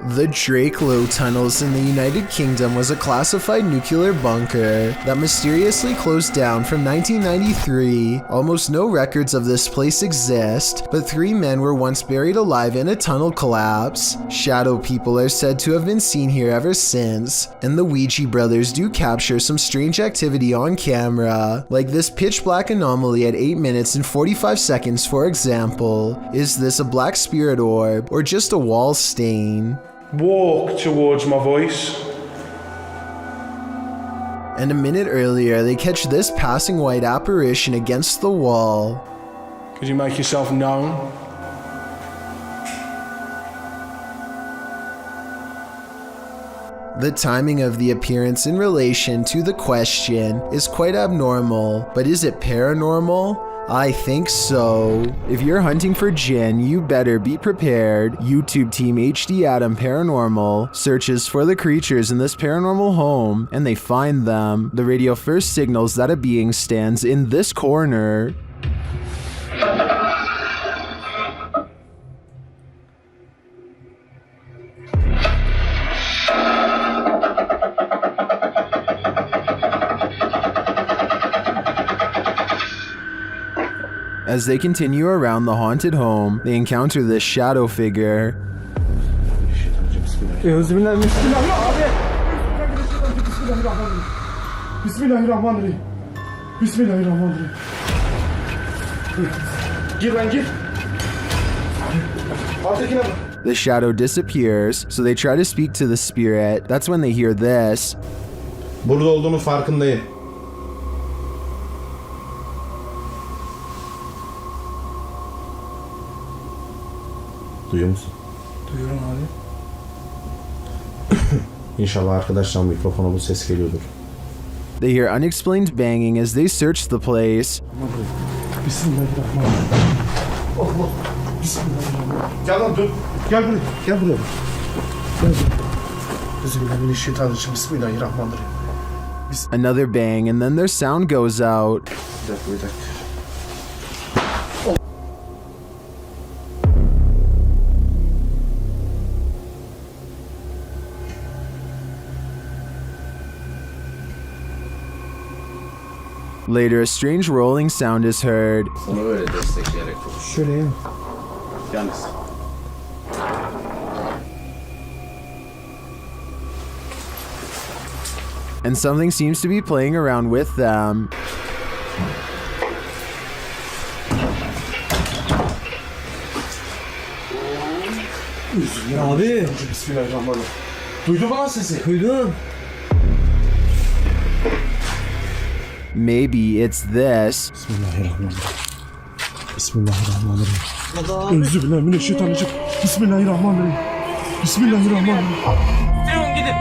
The Drakelow tunnels in the United Kingdom was a classified nuclear bunker that mysteriously closed down from 1993. Almost no records of this place exist, but 3 men were once buried alive in a tunnel collapse. Shadow people are said to have been seen here ever since, and the Ouija brothers do capture some strange activity on camera, like this pitch black anomaly at 8 minutes and 45 seconds for example. Is this a black spirit orb or just a wall stain? Walk towards my voice. And a minute earlier, they catch this passing white apparition against the wall. Could you make yourself known? The timing of the appearance in relation to the question is quite abnormal, but is it paranormal? I think so. If you're hunting for Jinn, you better be prepared. YouTube team HD Adam Paranormal searches for the creatures in this paranormal home, and they find them. The radio first signals that a being stands in this corner. As they continue around the haunted home, they encounter this shadow figure. The shadow disappears, so they try to speak to the spirit. That's when they hear this. Burada olduğunun farkındayım. Duyuyor musun? Duyuyorum abi. İnşallah arkadaşlar mikrofona bu ses geliyordur. They hear unexplained banging as they search the place. Bismillahirrahmanirrahim. Allah. Bismillahirrahmanirrahim. Gel lan dur. Gel buraya. Gel buraya. Gel buraya. Bismillahirrahmanirrahim. Bismillahirrahmanirrahim. Another bang, and then their sound goes out. Bir dakika. Later, a strange rolling sound is heard. Onu böyle destekleyerek konuş. Şöyle ya. Yalnız. And something seems to be playing around with them. Abi. Bismillahirrahmanirrahim. Duydun mu lan sesi? Duydum. Maybe it's this. Bismillahirrahmanirrahim. Bismillahirrahmanirrahim. Euzubillahimineşşeytanirracim. Bismillahirrahmanirrahim. Bismillahirrahmanirrahim. Durun gidin.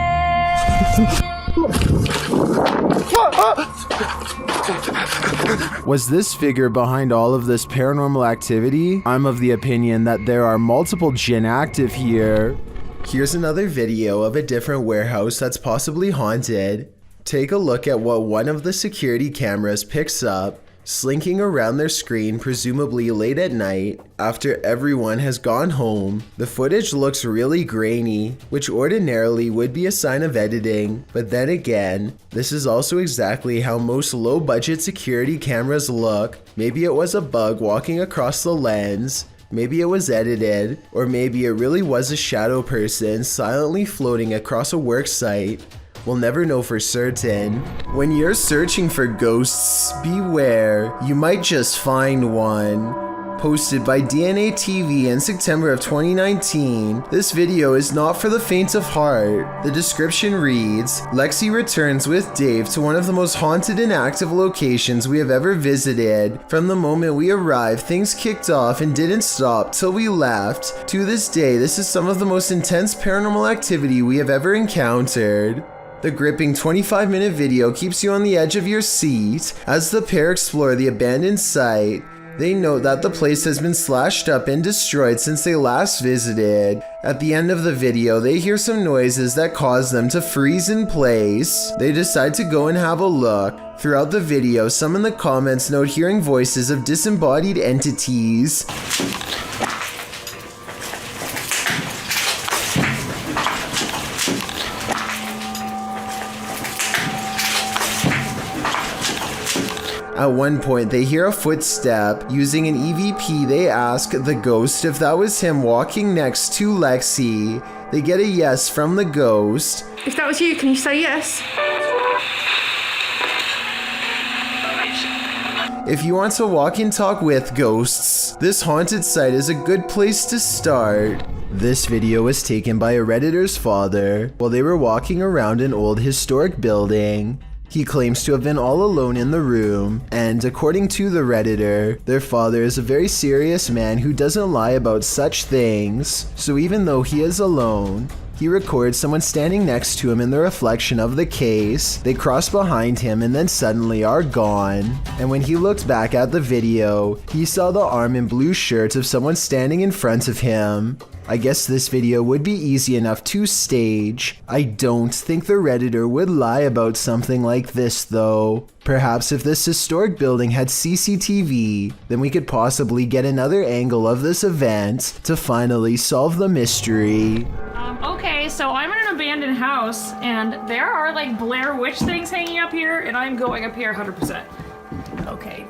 Was this figure behind all of this paranormal activity? I'm of the opinion that there are multiple Jinn active here. Here's another video of a different warehouse that's possibly haunted. Take a look at what one of the security cameras picks up, slinking around their screen presumably late at night after everyone has gone home. The footage looks really grainy, which ordinarily would be a sign of editing, but then again, this is also exactly how most low-budget security cameras look. Maybe it was a bug walking across the lens, maybe it was edited, or maybe it really was a shadow person silently floating across a work site. We'll never know for certain. When you're searching for ghosts, beware, you might just find one. Posted by DNA TV in September of 2019, this video is not for the faint of heart. The description reads, Lexi returns with Dave to one of the most haunted and active locations we have ever visited. From the moment we arrived, things kicked off and didn't stop till we left. To this day, this is some of the most intense paranormal activity we have ever encountered. The gripping 25-minute video keeps you on the edge of your seat as the pair explore the abandoned site. They note that the place has been slashed up and destroyed since they last visited. At the end of the video, they hear some noises that cause them to freeze in place. They decide to go and have a look. Throughout the video, some in the comments note hearing voices of disembodied entities. At one point, they hear a footstep. Using an EVP, they ask the ghost if that was him walking next to Lexi. They get a yes from the ghost. If that was you, can you say yes? If you want to walk and talk with ghosts, this haunted site is a good place to start. This video was taken by a Redditor's father while they were walking around an old historic building. He claims to have been all alone in the room, and according to the Redditor, their father is a very serious man who doesn't lie about such things. So even though he is alone, he records someone standing next to him in the reflection of the case. They cross behind him and then suddenly are gone. And when he looked back at the video, he saw the arm and blue shirt of someone standing in front of him. I guess this video would be easy enough to stage. I don't think the Redditor would lie about something like this though. Perhaps if this historic building had CCTV, then we could possibly get another angle of this event to finally solve the mystery. Okay, so I'm in an abandoned house, and there are like Blair Witch things hanging up here, and I'm going up here 100%. Okay.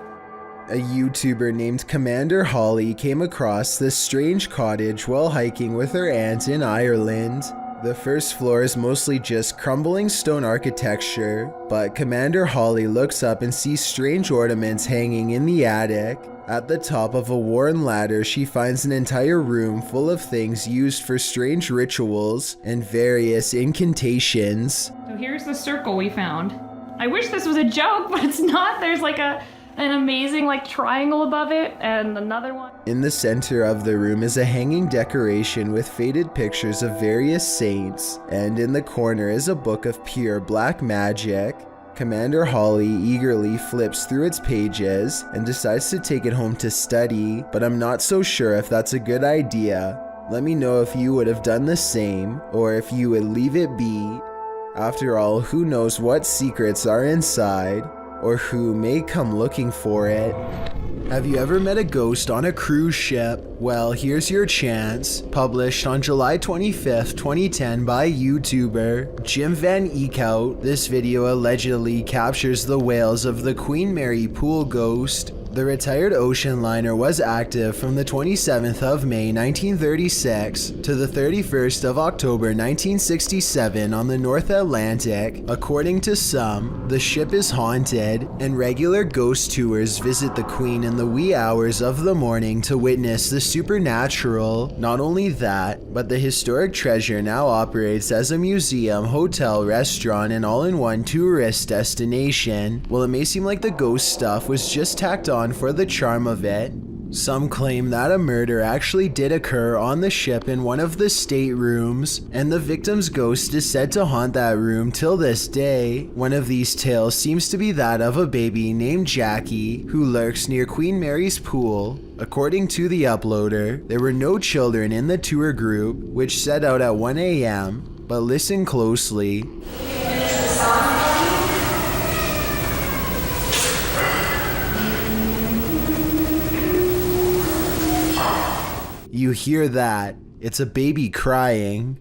A YouTuber named Commander Holly came across this strange cottage while hiking with her aunt in Ireland. The first floor is mostly just crumbling stone architecture, but Commander Holly looks up and sees strange ornaments hanging in the attic. At the top of a worn ladder, she finds an entire room full of things used for strange rituals and various incantations. So here's the circle we found. I wish this was a joke, but it's not. There's like an amazing like triangle above it and another one. In the center of the room is a hanging decoration with faded pictures of various saints, and in the corner is a book of pure black magic. Commander Holly eagerly flips through its pages and decides to take it home to study, but I'm not so sure if that's a good idea. Let me know if you would have done the same, or if you would leave it be. After all, who knows what secrets are inside, or who may come looking for it. Have you ever met a ghost on a cruise ship? Well, here's your chance. Published on July 25th, 2010 by YouTuber Jim Van Eekhout, this video allegedly captures the wails of the Queen Mary pool ghost. The retired ocean liner was active from the 27th of May 1936 to the 31st of October 1967 on the North Atlantic. According to some, the ship is haunted, and regular ghost tours visit the Queen in the wee hours of the morning to witness the supernatural. Not only that, but the historic treasure now operates as a museum, hotel, restaurant, and all-in-one tourist destination. While it may seem like the ghost stuff was just tacked on for the charm of it, some claim that a murder actually did occur on the ship in one of the staterooms, and the victim's ghost is said to haunt that room till this day. One of these tales seems to be that of a baby named Jackie who lurks near Queen Mary's pool. According to the uploader, there were no children in the tour group, which set out at 1 a.m., but listen closely. You hear that? It's a baby crying.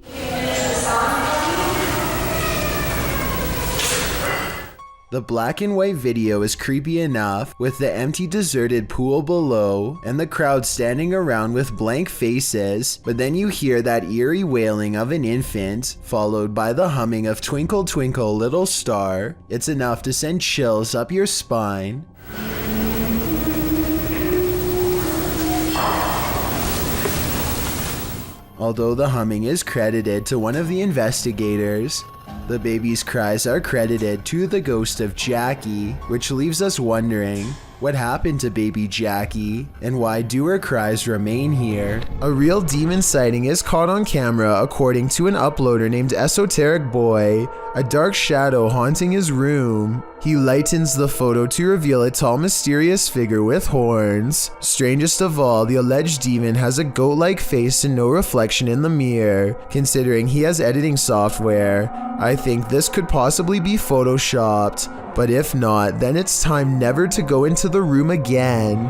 The black and white video is creepy enough, with the empty deserted pool below and the crowd standing around with blank faces, but then you hear that eerie wailing of an infant, followed by the humming of Twinkle Twinkle Little Star. It's enough to send chills up your spine. Although the humming is credited to one of the investigators, the baby's cries are credited to the ghost of Jackie, which leaves us wondering, what happened to baby Jackie, and why do her cries remain here? A real demon sighting is caught on camera according to an uploader named Esoteric Boy, a dark shadow haunting his room. He lightens the photo to reveal a tall mysterious figure with horns. Strangest of all, the alleged demon has a goat-like face and no reflection in the mirror. Considering he has editing software, I think this could possibly be photoshopped. But if not, then it's time never to go into the room again.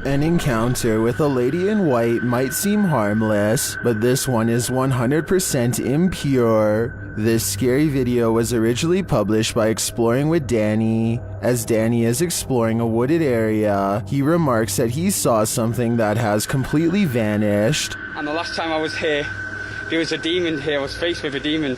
An encounter with a lady in white might seem harmless, but this one is 100% impure. This scary video was originally published by Exploring with Danny. As Danny is exploring a wooded area, he remarks that he saw something that has completely vanished. And the last time I was here, there was a demon here. I was faced with a demon.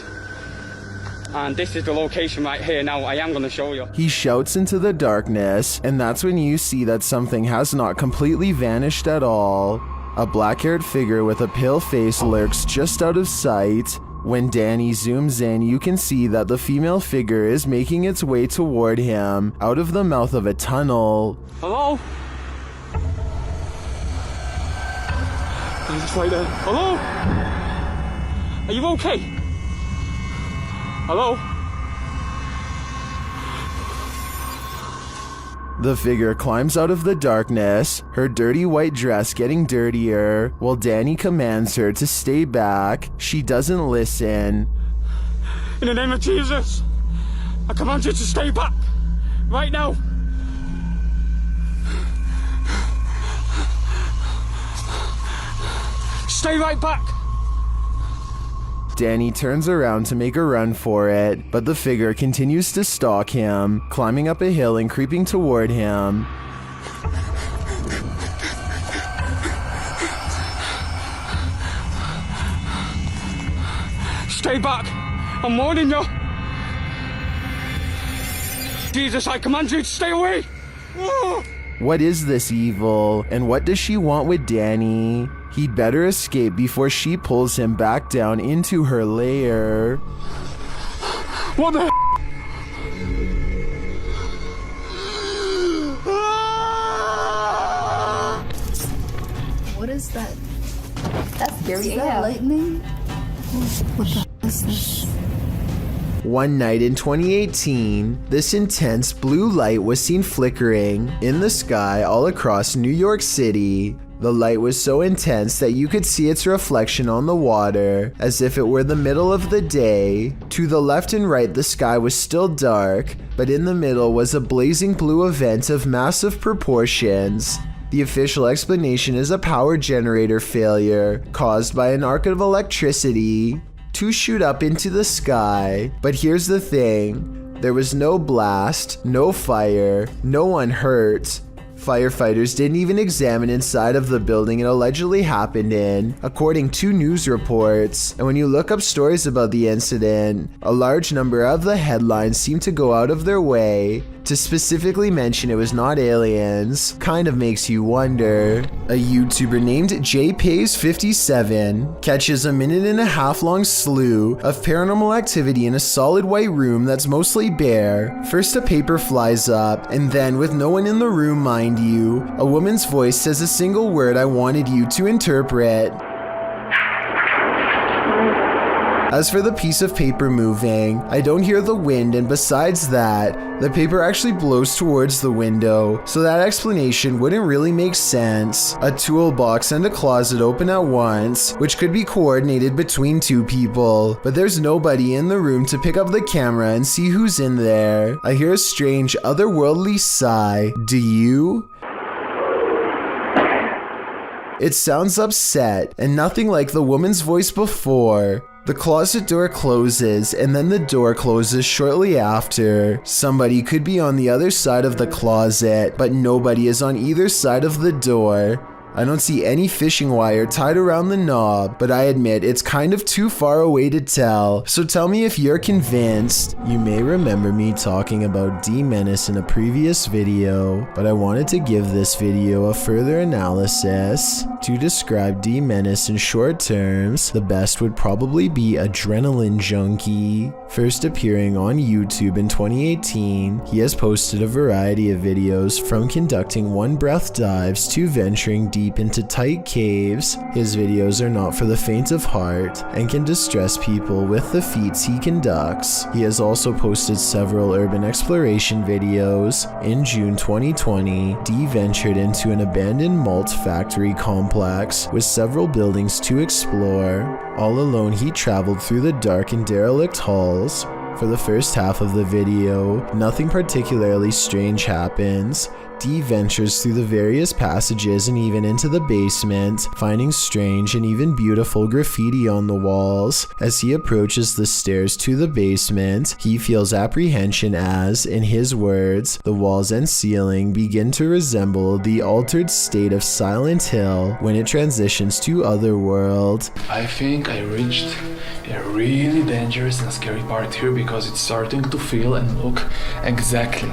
And this is the location right here. Now I am going to show you. He shouts into the darkness, and that's when you see that something has not completely vanished at all. A black-haired figure with a pale face lurks just out of sight. When Danny zooms in, you can see that the female figure is making its way toward him out of the mouth of a tunnel. Hello? He's just right there. Hello? Are you okay? Hello? The figure climbs out of the darkness, her dirty white dress getting dirtier, while Danny commands her to stay back. She doesn't listen. In the name of Jesus, I command you to stay back. Right now. Stay right back. Danny turns around to make a run for it, but the figure continues to stalk him, climbing up a hill and creeping toward him. Stay back. I'm warning you. Jesus, I command you to stay away. What is this evil, and what does she want with Danny? He'd better escape before she pulls him back down into her lair. What the What is that? That's scary. Is that lightning? What the is this? One night in 2018, this intense blue light was seen flickering in the sky all across New York City. The light was so intense that you could see its reflection on the water, as if it were the middle of the day. To the left and right, the sky was still dark, but in the middle was a blazing blue event of massive proportions. The official explanation is a power generator failure caused by an arc of electricity to shoot up into the sky. But here's the thing, there was no blast, no fire, no one hurt. Firefighters didn't even examine inside of the building it allegedly happened in, according to news reports. And when you look up stories about the incident, a large number of the headlines seem to go out of their way to specifically mention it was not aliens. Kind of makes you wonder. A YouTuber named JPays57 catches a 1.5 minute long slew of paranormal activity in a solid white room that's mostly bare. First a paper flies up, and then with no one in the room, mind you, a woman's voice says a single word I wanted you to interpret. As for the piece of paper moving, I don't hear the wind, and besides that, the paper actually blows towards the window, so that explanation wouldn't really make sense. A toolbox and a closet open at once, which could be coordinated between two people, but there's nobody in the room to pick up the camera and see who's in there. I hear a strange, otherworldly sigh. Do you? It sounds upset, and nothing like the woman's voice before. The closet door closes, and then the door closes shortly after. Somebody could be on the other side of the closet, but nobody is on either side of the door. I don't see any fishing wire tied around the knob, but I admit it's kind of too far away to tell, so tell me if you're convinced. You may remember me talking about D-Menace in a previous video, but I wanted to give this video a further analysis. To describe D-Menace in short terms, the best would probably be Adrenaline Junkie. First appearing on YouTube in 2018, he has posted a variety of videos from conducting one-breath dives to venturing deep into tight caves. His videos are not for the faint of heart and can distress people with the feats he conducts. He has also posted several urban exploration videos. In June 2020, D ventured into an abandoned malt factory complex with several buildings to explore. All alone, he traveled through the dark and derelict halls. For the first half of the video, nothing particularly strange happens. Dee ventures through the various passages and even into the basement, finding strange and even beautiful graffiti on the walls. As he approaches the stairs to the basement, he feels apprehension as, in his words, the walls and ceiling begin to resemble the altered state of Silent Hill when it transitions to Otherworld. I think I reached a really dangerous and scary part here because it's starting to feel and look exactly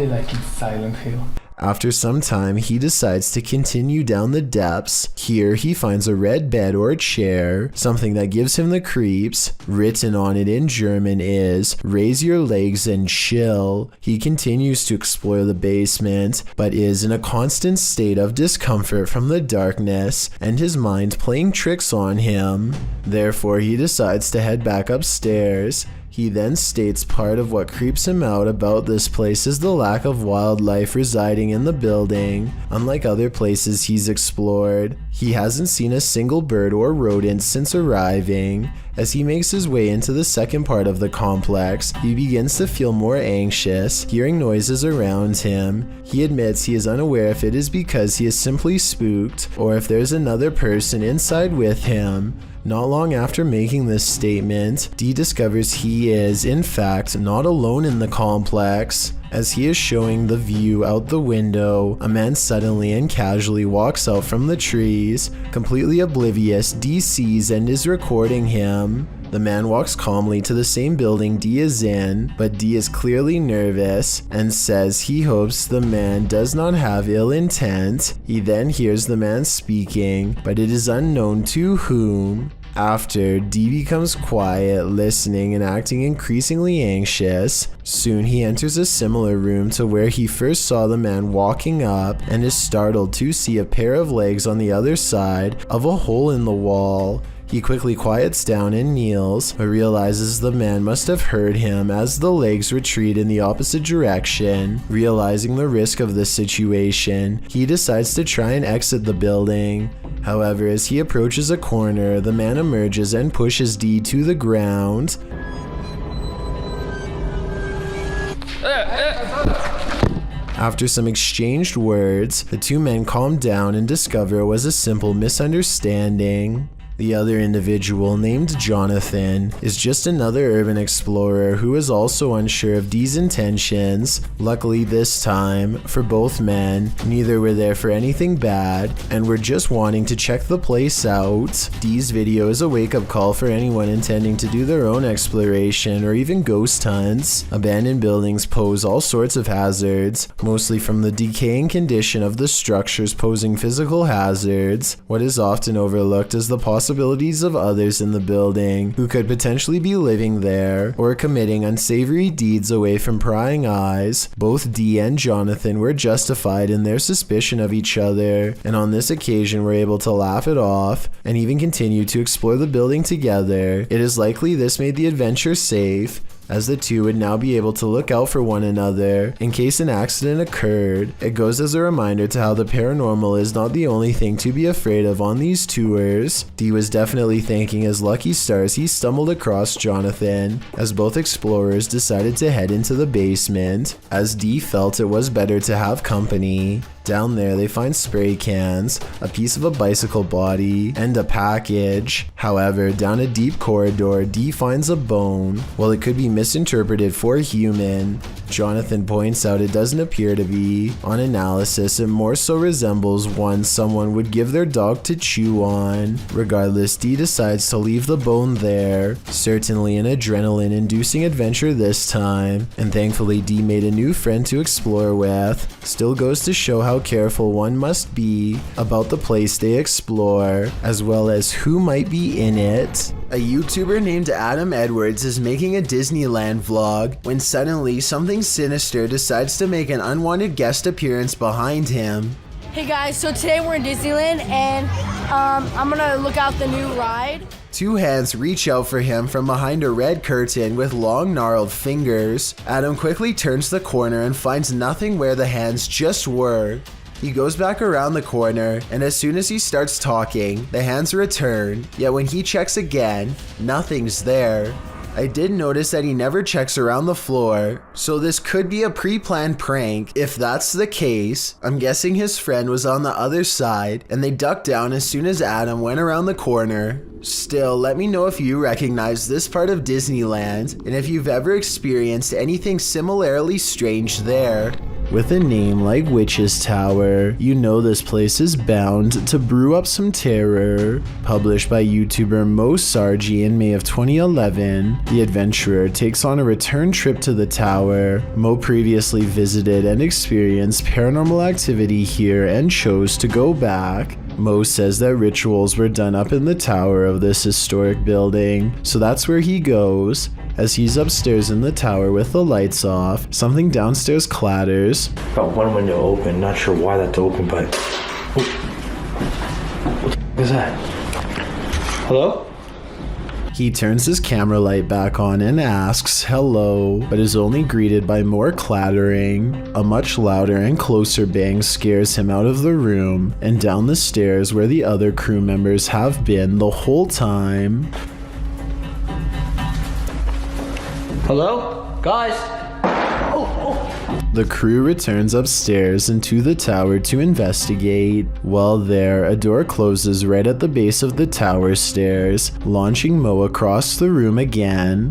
like in Silent Hill. After some time, he decides to continue down the depths. Here, he finds a red bed or chair, something that gives him the creeps. Written on it in German is, "Raise your legs and chill." He continues to explore the basement, but is in a constant state of discomfort from the darkness and his mind playing tricks on him. Therefore, he decides to head back upstairs. He then states part of what creeps him out about this place is the lack of wildlife residing in the building. Unlike other places he's explored, he hasn't seen a single bird or rodent since arriving. As he makes his way into the second part of the complex, he begins to feel more anxious, hearing noises around him. He admits he is unaware if it is because he is simply spooked or if there's another person inside with him. Not long after making this statement, Dee discovers he is, in fact, not alone in the complex. As he is showing the view out the window, a man suddenly and casually walks out from the trees. Completely oblivious, Dee sees and is recording him. The man walks calmly to the same building Dee is in, but Dee is clearly nervous and says he hopes the man does not have ill intent. He then hears the man speaking, but it is unknown to whom. After, Dee becomes quiet, listening and acting increasingly anxious. Soon he enters a similar room to where he first saw the man walking up and is startled to see a pair of legs on the other side of a hole in the wall. He quickly quiets down and kneels, but realizes the man must have heard him as the legs retreat in the opposite direction. Realizing the risk of this situation, he decides to try and exit the building. However, as he approaches a corner, the man emerges and pushes Dee to the ground. After some exchanged words, the two men calm down and discover it was a simple misunderstanding. The other individual, named Jonathan, is just another urban explorer who is also unsure of Dee's intentions. Luckily this time, for both men, neither were there for anything bad and were just wanting to check the place out. Dee's video is a wake-up call for anyone intending to do their own exploration or even ghost hunts. Abandoned buildings pose all sorts of hazards, mostly from the decaying condition of the structures posing physical hazards. What is often overlooked is the possibility of others in the building who could potentially be living there or committing unsavory deeds away from prying eyes. Both Dee and Jonathan were justified in their suspicion of each other, and on this occasion were able to laugh it off and even continue to explore the building together. It is likely this made the adventure safe, as the two would now be able to look out for one another in case an accident occurred. It goes as a reminder to how the paranormal is not the only thing to be afraid of on these tours. Dee was definitely thanking his lucky stars he stumbled across Jonathan, as both explorers decided to head into the basement, as Dee felt it was better to have company. Down there, they find spray cans, a piece of a bicycle body, and a package. However, down a deep corridor, Dee finds a bone. While it could be misinterpreted for human, Jonathan points out it doesn't appear to be. On analysis, it more so resembles one someone would give their dog to chew on. Regardless, Dee decides to leave the bone there. Certainly an adrenaline-inducing adventure this time, and thankfully Dee made a new friend to explore with. Still goes to show how careful one must be about the place they explore, as well as who might be in it. A YouTuber named Adam Edwards is making a Disneyland vlog when suddenly something sinister decides to make an unwanted guest appearance behind him. Hey guys, so today we're in Disneyland and I'm gonna look out the new ride. Two hands reach out for him from behind a red curtain with long gnarled fingers. Adam quickly turns the corner and finds nothing where the hands just were. He goes back around the corner, and as soon as he starts talking, the hands return, yet when he checks again, nothing's there. I did notice that he never checks around the floor, so this could be a pre-planned prank. If that's the case, I'm guessing his friend was on the other side and they ducked down as soon as Adam went around the corner. Still, let me know if you recognize this part of Disneyland and if you've ever experienced anything similarly strange there. With a name like Witch's Tower, you know this place is bound to brew up some terror. Published by YouTuber Mo Sargi in May of 2011, the adventurer takes on a return trip to the tower. Mo previously visited and experienced paranormal activity here and chose to go back. Mo says that rituals were done up in the tower of this historic building, so that's where he goes. As he's upstairs in the tower with the lights off, something downstairs clatters. Got one window open, not sure why that's open, but... What the is that? Hello? He turns his camera light back on and asks hello, but is only greeted by more clattering. A much louder and closer bang scares him out of the room and down the stairs where the other crew members have been the whole time. Hello? Guys? The crew returns upstairs into the tower to investigate. While there, a door closes right at the base of the tower stairs, launching Mo across the room again.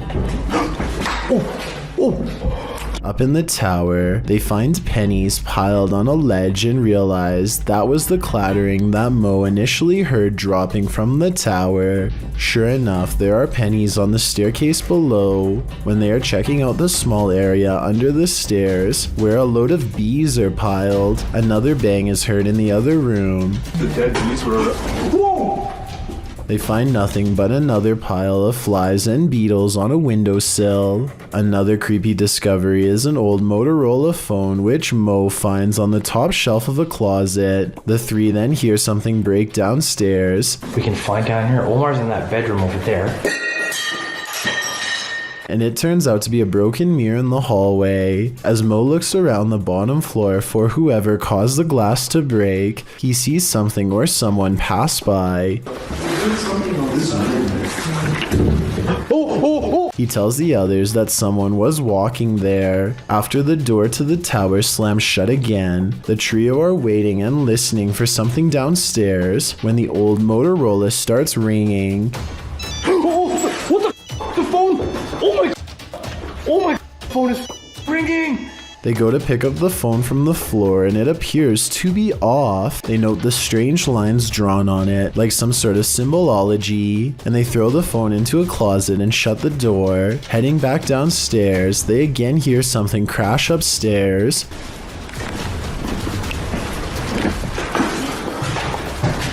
Up in the tower, they find pennies piled on a ledge and realize that was the clattering that Mo initially heard dropping from the tower. Sure enough, there are pennies on the staircase below. When they are checking out the small area under the stairs, where a load of bees are piled, another bang is heard in the other room. The dead bees were... Whoa! They find nothing but another pile of flies and beetles on a windowsill. Another creepy discovery is an old Motorola phone which Mo finds on the top shelf of a closet. The three then hear something break downstairs. We can find down here. Omar's in that bedroom over there. And it turns out to be a broken mirror in the hallway. As Mo looks around the bottom floor for whoever caused the glass to break, he sees something or someone pass by. He tells the others that someone was walking there. After the door to the tower slams shut again, the trio are waiting and listening for something downstairs when the old Motorola starts ringing. What the f? The phone? Oh my phone is ringing! They go to pick up the phone from the floor and it appears to be off. They note the strange lines drawn on it, like some sort of symbology, and they throw the phone into a closet and shut the door. Heading back downstairs, they again hear something crash upstairs.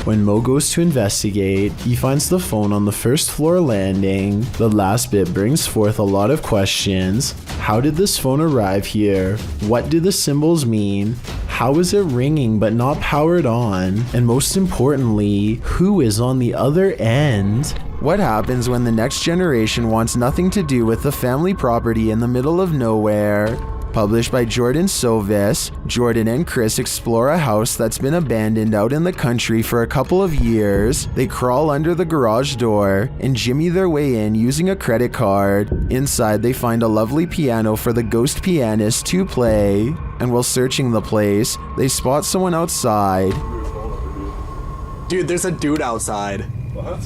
When Mo goes to investigate, he finds the phone on the first floor landing. The last bit brings forth a lot of questions. How did this phone arrive here? What do the symbols mean? How is it ringing but not powered on? And most importantly, who is on the other end? What happens when the next generation wants nothing to do with the family property in the middle of nowhere? Published by Jordan Sovis, Jordan and Chris explore a house that's been abandoned out in the country for a couple of years. They crawl under the garage door and jimmy their way in using a credit card. Inside, they find a lovely piano for the ghost pianist to play. And while searching the place, they spot someone outside. Dude, there's a dude outside. What?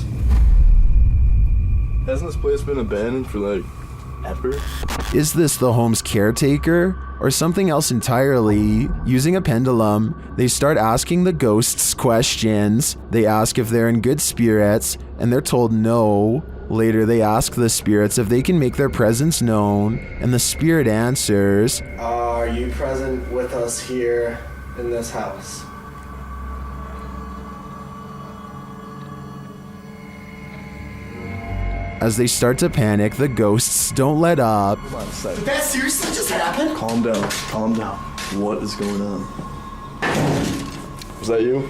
Hasn't this place been abandoned for like ever? Is this the home's caretaker or something else entirely? Using a pendulum, they start asking the ghosts questions. They ask if they're in good spirits, and they're told no. Later, they ask the spirits if they can make their presence known, and the spirit answers, Are you present with us here in this house? As they start to panic, the ghosts don't let up. Did that seriously just happen? Calm down, calm down. What is going on? Was that you?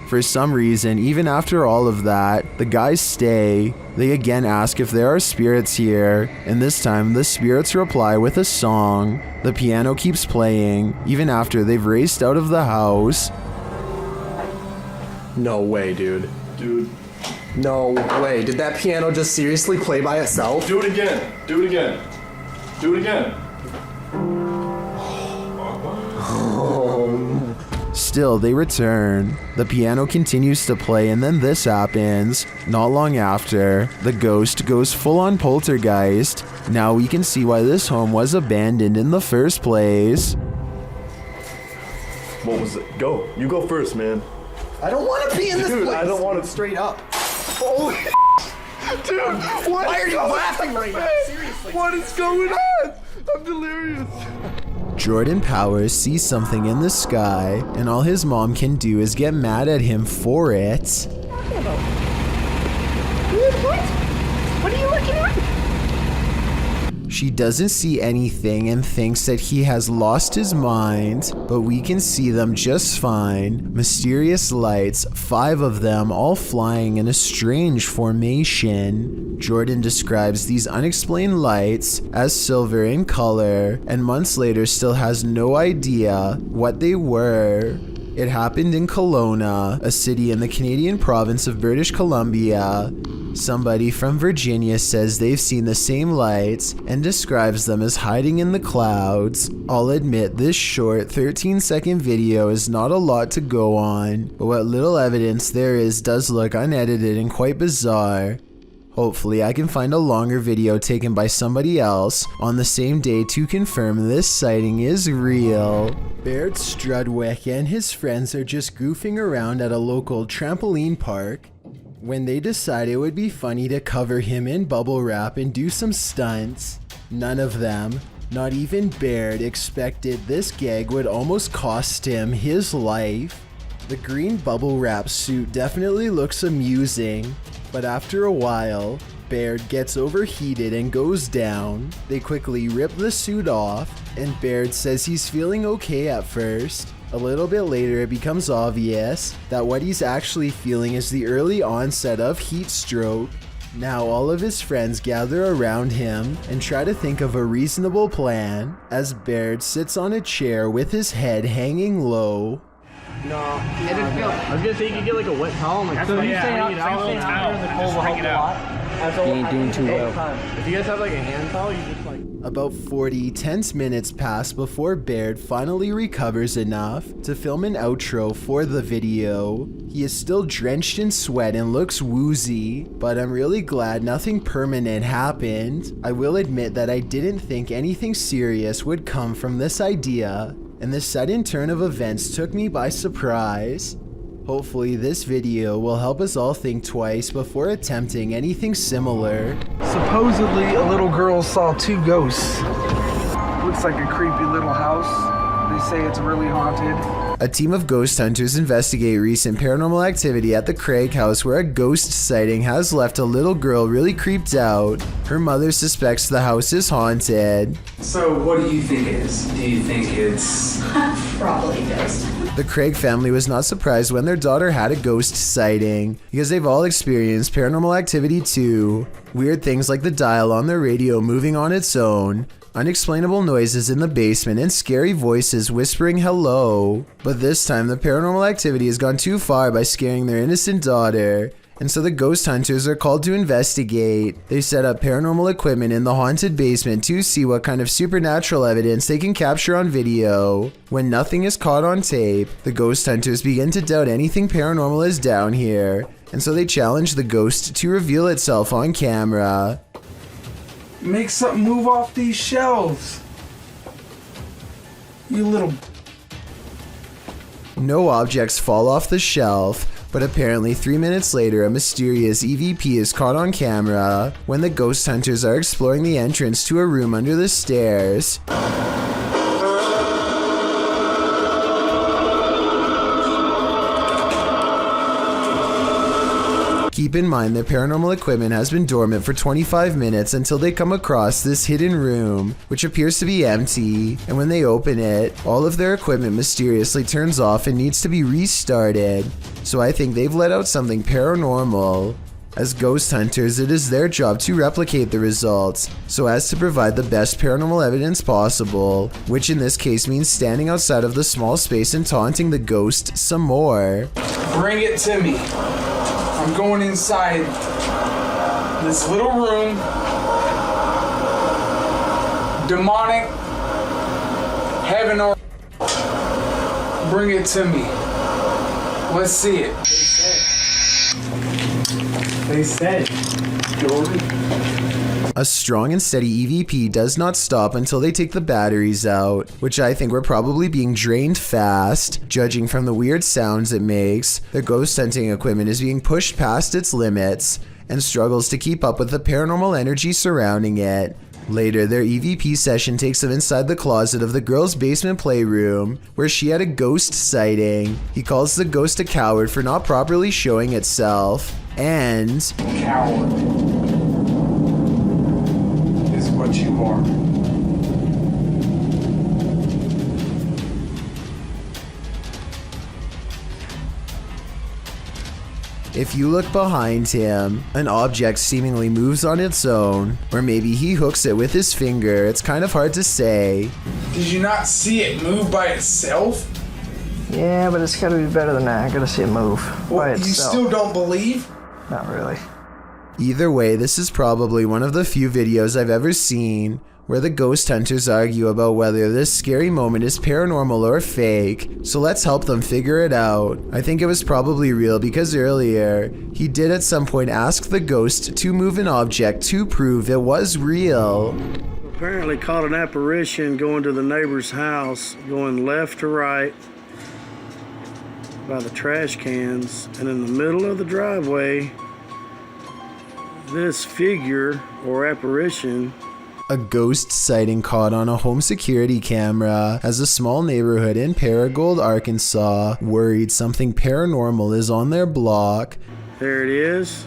For some reason, even after all of that, the guys stay. They again ask if there are spirits here, and this time the spirits reply with a song. The piano keeps playing, even after they've raced out of the house. No way, dude. Dude, No way. Did that piano just seriously play by itself? Do it again. Do it again. Do it again. Still, they return. The piano continues to play, and then this happens. Not long after, the ghost goes full-on poltergeist. Now we can see why this home was abandoned in the first place. What was it? Go. You go first, man. I don't want to be in this Dude, place. I don't want to. Straight up. Holy dude, what? Why are you laughing right now? Seriously. What is going on? I'm delirious. Jordan Powers sees something in the sky, and all his mom can do is get mad at him for it. What are you looking at? She doesn't see anything and thinks that he has lost his mind, but we can see them just fine. Mysterious lights, 5 of them all flying in a strange formation. Jordan describes these unexplained lights as silver in color, and months later still has no idea what they were. It happened in Kelowna, a city in the Canadian province of British Columbia. Somebody from Virginia says they've seen the same lights and describes them as hiding in the clouds. I'll admit this short 13-second video is not a lot to go on, but what little evidence there is does look unedited and quite bizarre. Hopefully I can find a longer video taken by somebody else on the same day to confirm this sighting is real. Baird Strudwick and his friends are just goofing around at a local trampoline park when they decide it would be funny to cover him in bubble wrap and do some stunts. None of them, not even Baird, expected this gag would almost cost him his life. The green bubble wrap suit definitely looks amusing, but after a while, Baird gets overheated and goes down. They quickly rip the suit off, and Baird says he's feeling okay at first. A little bit later, it becomes obvious that what he's actually feeling is the early onset of heat stroke. Now all of his friends gather around him and try to think of a reasonable plan as Baird sits on a chair with his head hanging low. No, I didn't feel. I was gonna say you could get like a wet towel. Like, so you stay out in the cold will help a lot. You ain't doing too well. If you guys have like a hand towel, you just like. About 40 tense minutes pass before Baird finally recovers enough to film an outro for the video. He is still drenched in sweat and looks woozy, but I'm really glad nothing permanent happened. I will admit that I didn't think anything serious would come from this idea, and the sudden turn of events took me by surprise. Hopefully this video will help us all think twice before attempting anything similar. Supposedly a little girl saw 2 ghosts. Looks like a creepy little house. They say it's really haunted. A team of ghost hunters investigate recent paranormal activity at the Craig house where a ghost sighting has left a little girl really creeped out. Her mother suspects the house is haunted. So what do you think it is? Do you think it's... Probably ghost. The Craig family was not surprised when their daughter had a ghost sighting, because they've all experienced paranormal activity too. Weird things like the dial on their radio moving on its own, unexplainable noises in the basement, and scary voices whispering hello. But this time the paranormal activity has gone too far by scaring their innocent daughter, and so the ghost hunters are called to investigate. They set up paranormal equipment in the haunted basement to see what kind of supernatural evidence they can capture on video. When nothing is caught on tape, the ghost hunters begin to doubt anything paranormal is down here, and so they challenge the ghost to reveal itself on camera. Make something move off these shelves. You little... No objects fall off the shelf, but apparently 3 minutes later a mysterious EVP is caught on camera when the ghost hunters are exploring the entrance to a room under the stairs. Keep in mind their paranormal equipment has been dormant for 25 minutes until they come across this hidden room, which appears to be empty, and when they open it, all of their equipment mysteriously turns off and needs to be restarted. So I think they've let out something paranormal. As ghost hunters, it is their job to replicate the results, so as to provide the best paranormal evidence possible, which in this case means standing outside of the small space and taunting the ghost some more. Bring it to me. I'm going inside this little room. Demonic, heaven or bring it to me. Let's see it. They said. A strong and steady EVP does not stop until they take the batteries out, which I think were probably being drained fast. Judging from the weird sounds it makes, the ghost hunting equipment is being pushed past its limits and struggles to keep up with the paranormal energy surrounding it. Later, their EVP session takes them inside the closet of the girl's basement playroom, where she had a ghost sighting. He calls the ghost a coward for not properly showing itself, and coward is what you are. if you look behind him, an object seemingly moves on its own, or maybe he hooks it with his finger. It's kind of hard to say. Did you not see it move by itself? Yeah, but it's gotta be better than that. I gotta see it move by itself. You still don't believe? Not really. Either way, this is probably one of the few videos I've ever seen where the ghost hunters argue about whether this scary moment is paranormal or fake, so let's help them figure it out. I think it was probably real because earlier, he did at some point ask the ghost to move an object to prove it was real. Apparently caught an apparition going to the neighbor's house, going left to right by the trash cans, and in the middle of the driveway, this figure or apparition. A ghost sighting caught on a home security camera as a small neighborhood in Paragould, Arkansas, worried something paranormal is on their block. There it is.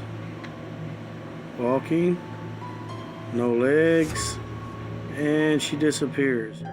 Walking. No legs. And she disappears.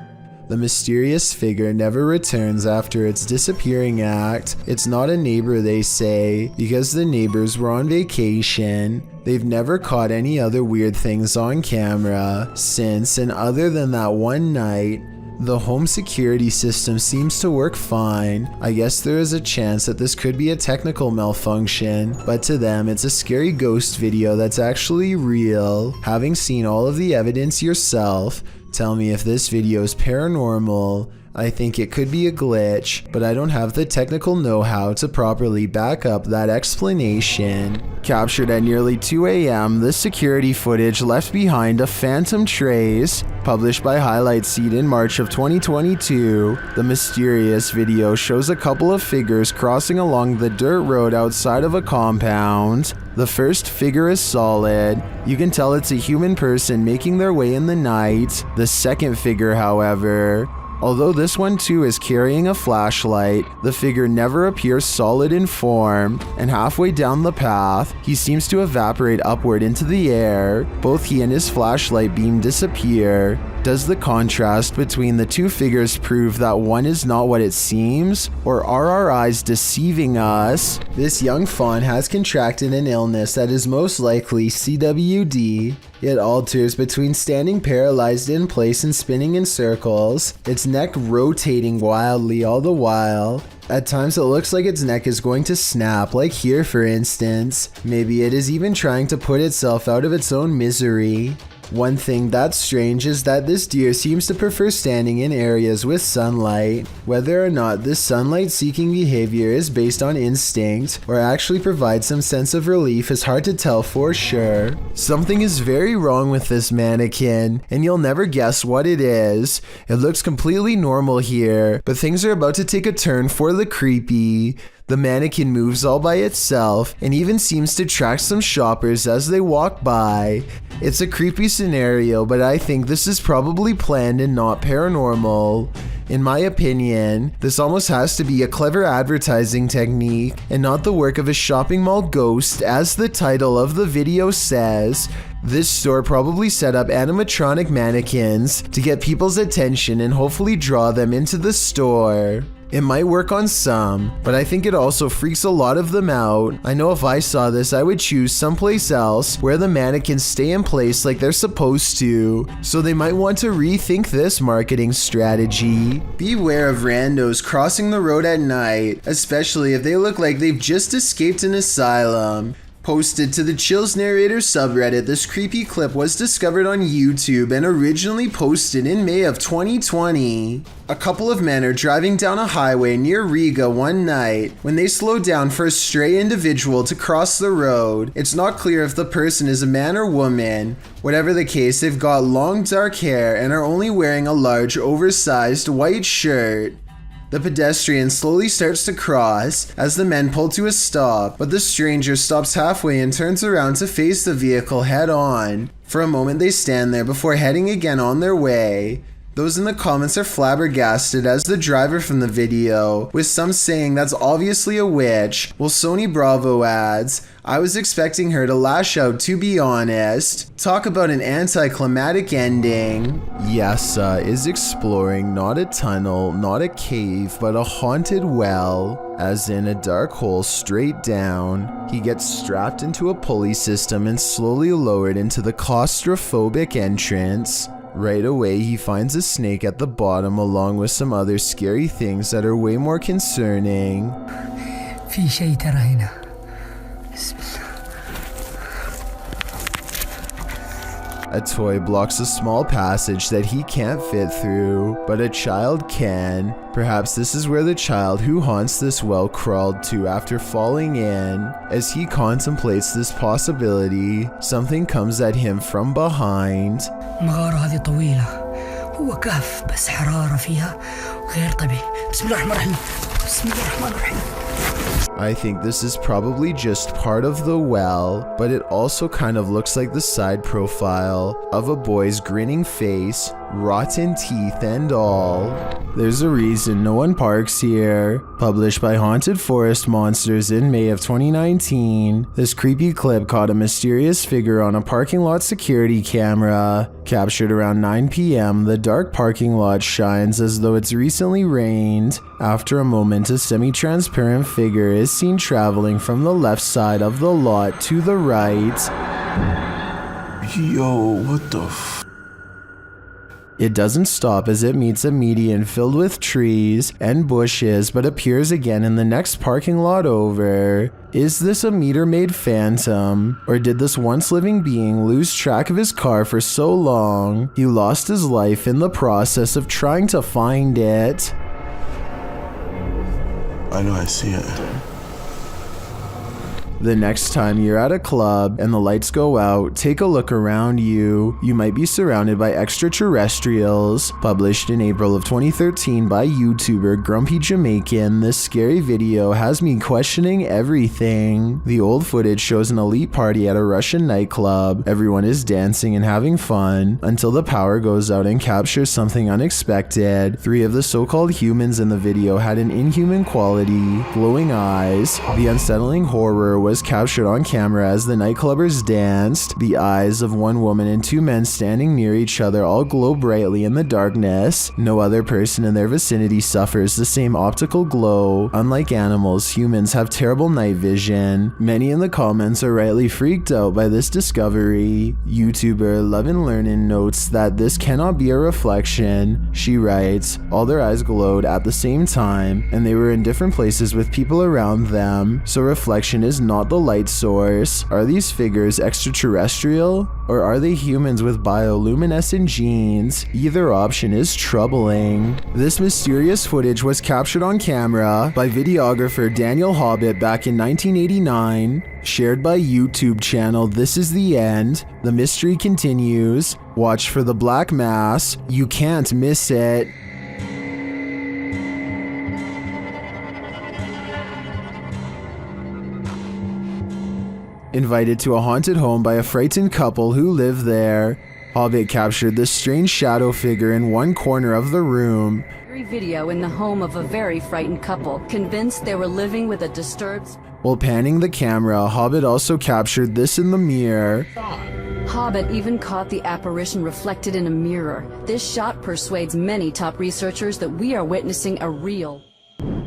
The mysterious figure never returns after its disappearing act. It's not a neighbor, they say, because the neighbors were on vacation. They've never caught any other weird things on camera since, and other than that one night, the home security system seems to work fine. I guess there is a chance that this could be a technical malfunction, but to them it's a scary ghost video that's actually real. Having seen all of the evidence yourself, tell me if this video is paranormal. I think it could be a glitch, but I don't have the technical know-how to properly back up that explanation. Captured at nearly 2 a.m., this security footage left behind a phantom trace. Published by Highlight Seed in March of 2022, the mysterious video shows a couple of figures crossing along the dirt road outside of a compound. The first figure is solid. You can tell it's a human person making their way in the night. The second figure, however, although this one too is carrying a flashlight, the figure never appears solid in form, and halfway down the path, he seems to evaporate upward into the air. Both he and his flashlight beam disappear. Does the contrast between the two figures prove that one is not what it seems, or are our eyes deceiving us? This young fawn has contracted an illness that is most likely CWD. It alters between standing paralyzed in place and spinning in circles, its neck rotating wildly all the while. At times it looks like its neck is going to snap, like here for instance. Maybe it is even trying to put itself out of its own misery. One thing that's strange is that this deer seems to prefer standing in areas with sunlight. Whether or not this sunlight-seeking behavior is based on instinct or actually provides some sense of relief is hard to tell for sure. Something is very wrong with this mannequin, and you'll never guess what it is. It looks completely normal here, but things are about to take a turn for the creepy. The mannequin moves all by itself and even seems to track some shoppers as they walk by. It's a creepy scenario, but I think this is probably planned and not paranormal. In my opinion, this almost has to be a clever advertising technique and not the work of a shopping mall ghost, as the title of the video says. This store probably set up animatronic mannequins to get people's attention and hopefully draw them into the store. It might work on some, but I think it also freaks a lot of them out. I know if I saw this, I would choose someplace else where the mannequins stay in place like they're supposed to, so they might want to rethink this marketing strategy. Beware of randos crossing the road at night, especially if they look like they've just escaped an asylum. Posted to the Chills Narrator subreddit, this creepy clip was discovered on YouTube and originally posted in May of 2020. A couple of men are driving down a highway near Riga one night when they slow down for a stray individual to cross the road. It's not clear if the person is a man or woman. Whatever the case, they've got long dark hair and are only wearing a large oversized white shirt. The pedestrian slowly starts to cross as the men pull to a stop, but the stranger stops halfway and turns around to face the vehicle head on. For a moment they stand there before heading again on their way. Those in the comments are flabbergasted as the driver from the video, with some saying that's obviously a witch, while Sony Bravo adds, I was expecting her to lash out, to be honest. Talk about an anticlimactic ending. Yasa is exploring not a tunnel, not a cave, but a haunted well, as in a dark hole straight down. He gets strapped into a pulley system and slowly lowered into the claustrophobic entrance. Right away, he finds a snake at the bottom along with some other scary things that are way more concerning. في شيء ترى هنا. بسم الله. A toy blocks a small passage that he can't fit through, but a child can. Perhaps this is where the child who haunts this well crawled to after falling in. As he contemplates this possibility, something comes at him from behind. المغارة هذه طويلة. هو كهف بس حرارة فيها غير طبيعي. بسم الله الرحمن الرحيم. بسم الله الرحمن الرحيم. I think this is probably just part of the well, but it also kind of looks like the side profile of a boy's grinning face, rotten teeth and all. There's a reason no one parks here. Published by Haunted Forest Monsters in May of 2019, this creepy clip caught a mysterious figure on a parking lot security camera. Captured around 9 p.m., the dark parking lot shines as though it's recently rained. After a moment, a semi-transparent figure is seen traveling from the left side of the lot to the right. Yo, what the f? It doesn't stop as it meets a median filled with trees and bushes, but appears again in the next parking lot over. Is this a meter-maid phantom? Or did this once living being lose track of his car for so long, he lost his life in the process of trying to find it? I know I see it. The next time you're at a club and the lights go out, take a look around you. You might be surrounded by extraterrestrials. Published in April of 2013 by YouTuber Grumpy Jamaican, this scary video has me questioning everything. The old footage shows an elite party at a Russian nightclub. Everyone is dancing and having fun until the power goes out and captures something unexpected. 3 of the so-called humans in the video had an inhuman quality, glowing eyes. The unsettling horror was captured on camera as the nightclubbers danced. The eyes of one woman and 2 men standing near each other all glow brightly in the darkness. No other person in their vicinity suffers the same optical glow. Unlike animals, humans have terrible night vision. Many in the comments are rightly freaked out by this discovery. YouTuber Love and Learnin notes that this cannot be a reflection. She writes, all their eyes glowed at the same time, and they were in different places with people around them, so reflection is not the light source. Are these figures extraterrestrial? Or are they humans with bioluminescent genes? Either option is troubling. This mysterious footage was captured on camera by videographer Daniel Hobbit back in 1989. Shared by YouTube channel This Is The End. The mystery continues. Watch for the black mass. You can't miss it. Invited to a haunted home by a frightened couple who live there. Hobbit captured this strange shadow figure in one corner of the room. Video in the home of a very frightened couple, convinced they were living with a disturbed... While panning the camera, Hobbit also captured this in the mirror. Hobbit even caught the apparition reflected in a mirror. This shot persuades many top researchers that we are witnessing a real...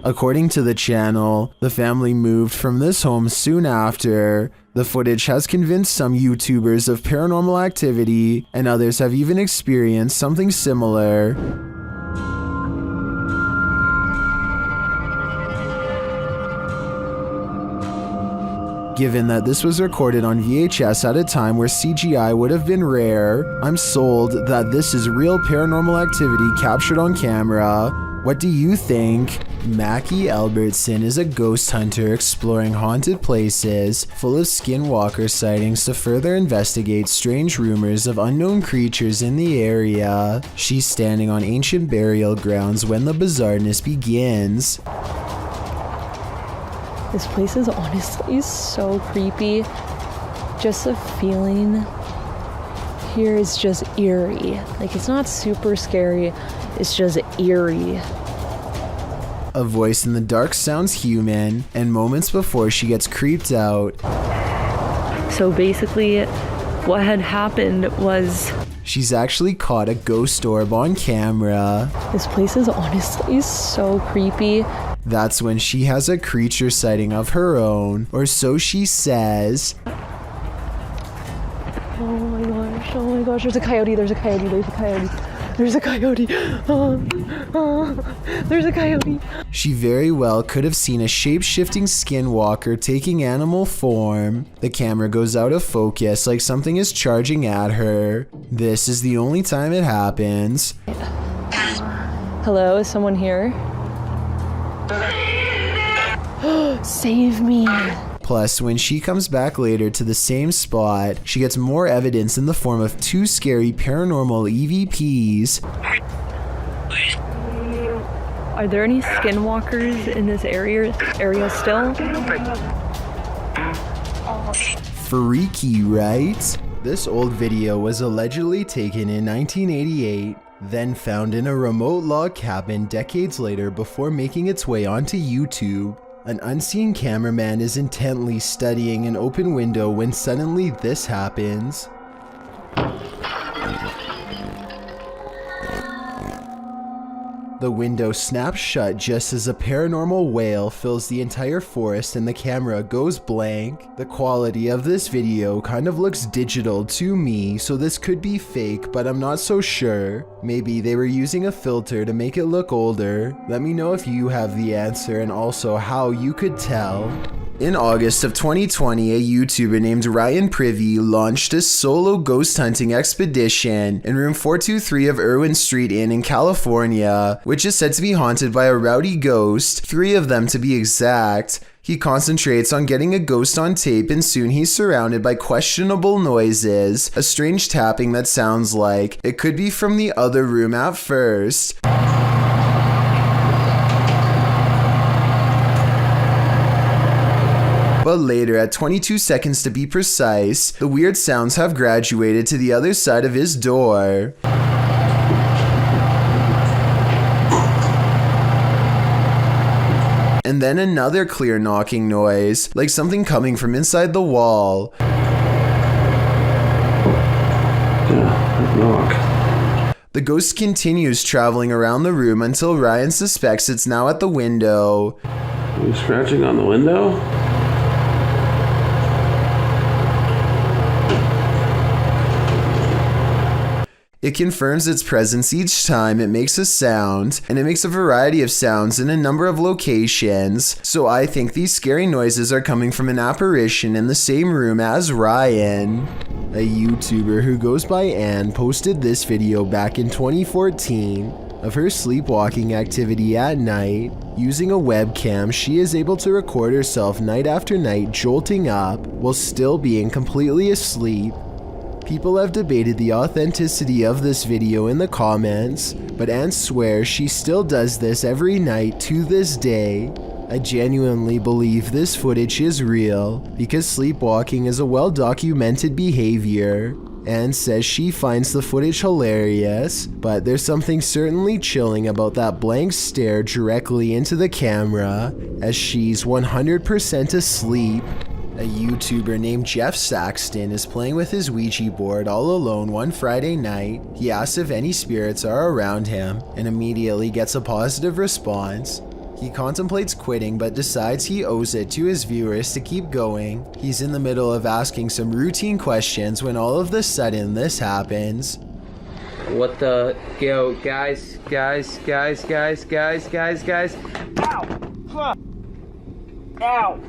According to the channel, the family moved from this home soon after. The footage has convinced some YouTubers of paranormal activity, and others have even experienced something similar. Given that this was recorded on VHS at a time where CGI would have been rare, I'm sold that this is real paranormal activity captured on camera. What do you think? Mackie Albertson is a ghost hunter exploring haunted places full of skinwalker sightings to further investigate strange rumors of unknown creatures in the area. She's standing on ancient burial grounds when the bizarreness begins. This place is honestly so creepy. Just the feeling here is just eerie. Like, it's not super scary, it's just eerie. A voice in the dark sounds human, and moments before she gets creeped out. So basically, what had happened was she's actually caught a ghost orb on camera. This place is honestly so creepy. That's when she has a creature sighting of her own, or so she says. Oh my gosh, there's a coyote, there's a coyote, there's a coyote. There's a coyote. There's a coyote. She very well could have seen a shape-shifting skinwalker taking animal form. The camera goes out of focus like something is charging at her. This is the only time it happens. Hello, is someone here? Save me. Plus, when she comes back later to the same spot, she gets more evidence in the form of two scary paranormal EVPs. Are there any skinwalkers in this area still? Freaky, right? This old video was allegedly taken in 1988, then found in a remote log cabin decades later before making its way onto YouTube. An unseen cameraman is intently studying an open window when suddenly this happens. The window snaps shut just as a paranormal wail fills the entire forest and the camera goes blank. The quality of this video kind of looks digital to me, so this could be fake, but I'm not so sure. Maybe they were using a filter to make it look older. Let me know if you have the answer and also how you could tell. In August of 2020, a YouTuber named Ryan Privy launched a solo ghost hunting expedition in room 423 of Irwin Street Inn in California, which is said to be haunted by a rowdy ghost, 3 of them to be exact. He concentrates on getting a ghost on tape, and soon he's surrounded by questionable noises, a strange tapping that sounds like it could be from the other room at first. But later, at 22 seconds to be precise, the weird sounds have graduated to the other side of his door. And then another clear knocking noise, like something coming from inside the wall. Yeah, knock. The ghost continues traveling around the room until Ryan suspects it's now at the window. Are you scratching on the window? It confirms its presence each time it makes a sound, and it makes a variety of sounds in a number of locations, so I think these scary noises are coming from an apparition in the same room as Ryan. A YouTuber who goes by Anne posted this video back in 2014 of her sleepwalking activity at night. Using a webcam, she is able to record herself night after night jolting up while still being completely asleep. People have debated the authenticity of this video in the comments, but Anne swears she still does this every night to this day. I genuinely believe this footage is real, because sleepwalking is a well-documented behavior. Anne says she finds the footage hilarious, but there's something certainly chilling about that blank stare directly into the camera, as she's 100% asleep. A YouTuber named Jeff Saxton is playing with his Ouija board all alone one Friday night. He asks if any spirits are around him and immediately gets a positive response. He contemplates quitting but decides he owes it to his viewers to keep going. He's in the middle of asking some routine questions when all of a sudden this happens. What the... Yo, guys. Ow! Fuck! Ow!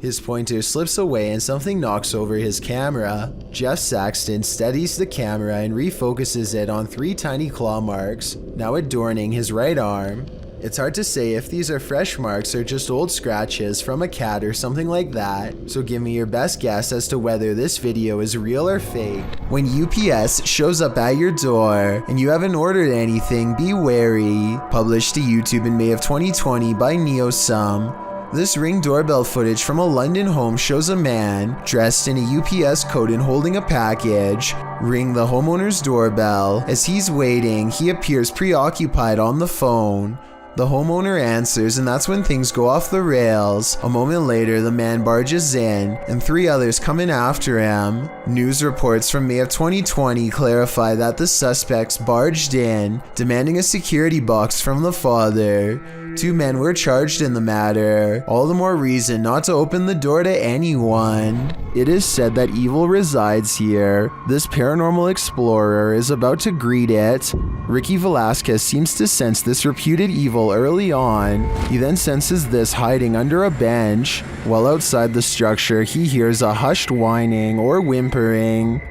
His pointer slips away and something knocks over his camera. Jeff Saxton steadies the camera and refocuses it on 3 tiny claw marks, now adorning his right arm. It's hard to say if these are fresh marks or just old scratches from a cat or something like that, so give me your best guess as to whether this video is real or fake. When UPS shows up at your door and you haven't ordered anything, be wary. Published to YouTube in May of 2020 by NeoSum. This Ring doorbell footage from a London home shows a man dressed in a UPS coat and holding a package ring the homeowner's doorbell. As he's waiting, he appears preoccupied on the phone. The homeowner answers, and that's when things go off the rails. A moment later, the man barges in, and 3 others come in after him. News reports from May of 2020 clarify that the suspects barged in, demanding a security box from the father. 2 men were charged in the matter. All the more reason not to open the door to anyone. It is said that evil resides here. This paranormal explorer is about to greet it. Ricky Velasquez seems to sense this reputed evil early on. He then senses this hiding under a bench. While outside the structure, he hears a hushed whining or whimpering.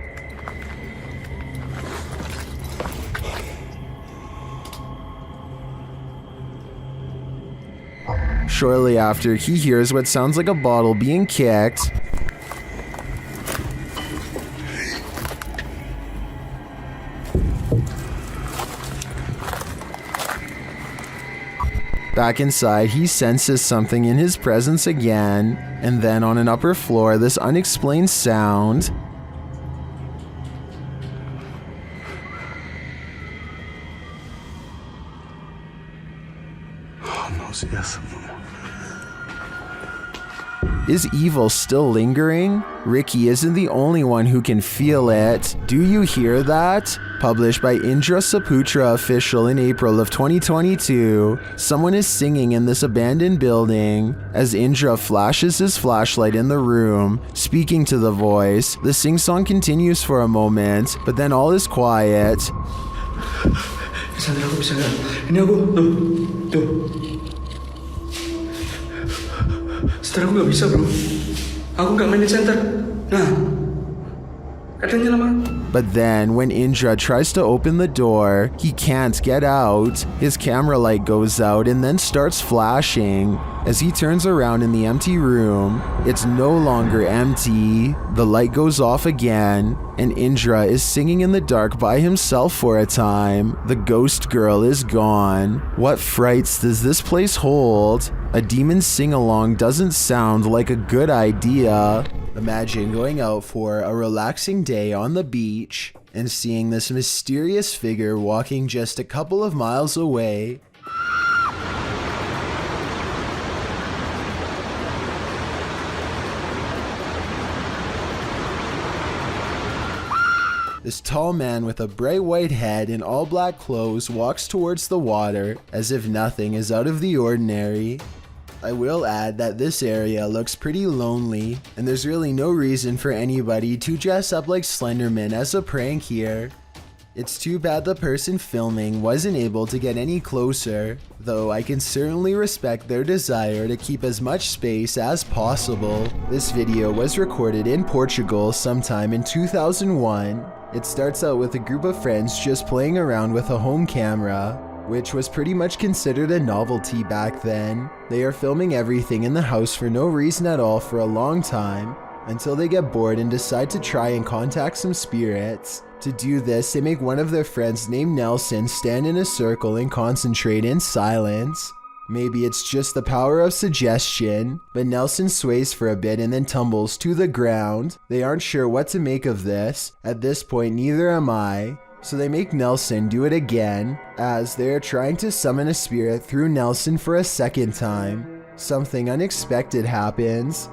Shortly after, he hears what sounds like a bottle being kicked. Back inside, he senses something in his presence again, and then on an upper floor, this unexplained sound. Is evil still lingering? Ricky isn't the only one who can feel it. Do you hear that? Published by Indra Saputra Official in April of 2022. Someone is singing in this abandoned building. As Indra flashes his flashlight in the room, speaking to the voice, the sing-song continues for a moment, but then all is quiet. Sandra, aku bisa nggak? Ini aku, tuh. Setelah aku nggak bisa bro, aku nggak main di center. Nah, katanya lama. But then, when Indra tries to open the door, he can't get out. His camera light goes out and then starts flashing. As he turns around in the empty room, it's no longer empty. The light goes off again, and Indra is singing in the dark by himself for a time. The ghost girl is gone. What frights does this place hold? A demon sing-along doesn't sound like a good idea. Imagine going out for a relaxing day on the beach and seeing this mysterious figure walking just a couple of miles away. This tall man with a bright white head and all black clothes walks towards the water as if nothing is out of the ordinary. I will add that this area looks pretty lonely, and there's really no reason for anybody to dress up like Slenderman as a prank here. It's too bad the person filming wasn't able to get any closer, though I can certainly respect their desire to keep as much space as possible. This video was recorded in Portugal sometime in 2001. It starts out with a group of friends just playing around with a home camera, which was pretty much considered a novelty back then. They are filming everything in the house for no reason at all for a long time, until they get bored and decide to try and contact some spirits. To do this, they make one of their friends named Nelson stand in a circle and concentrate in silence. Maybe it's just the power of suggestion, but Nelson sways for a bit and then tumbles to the ground. They aren't sure what to make of this. At this point, neither am I. So they make Nelson do it again, as they are trying to summon a spirit through Nelson for a second time. Something unexpected happens.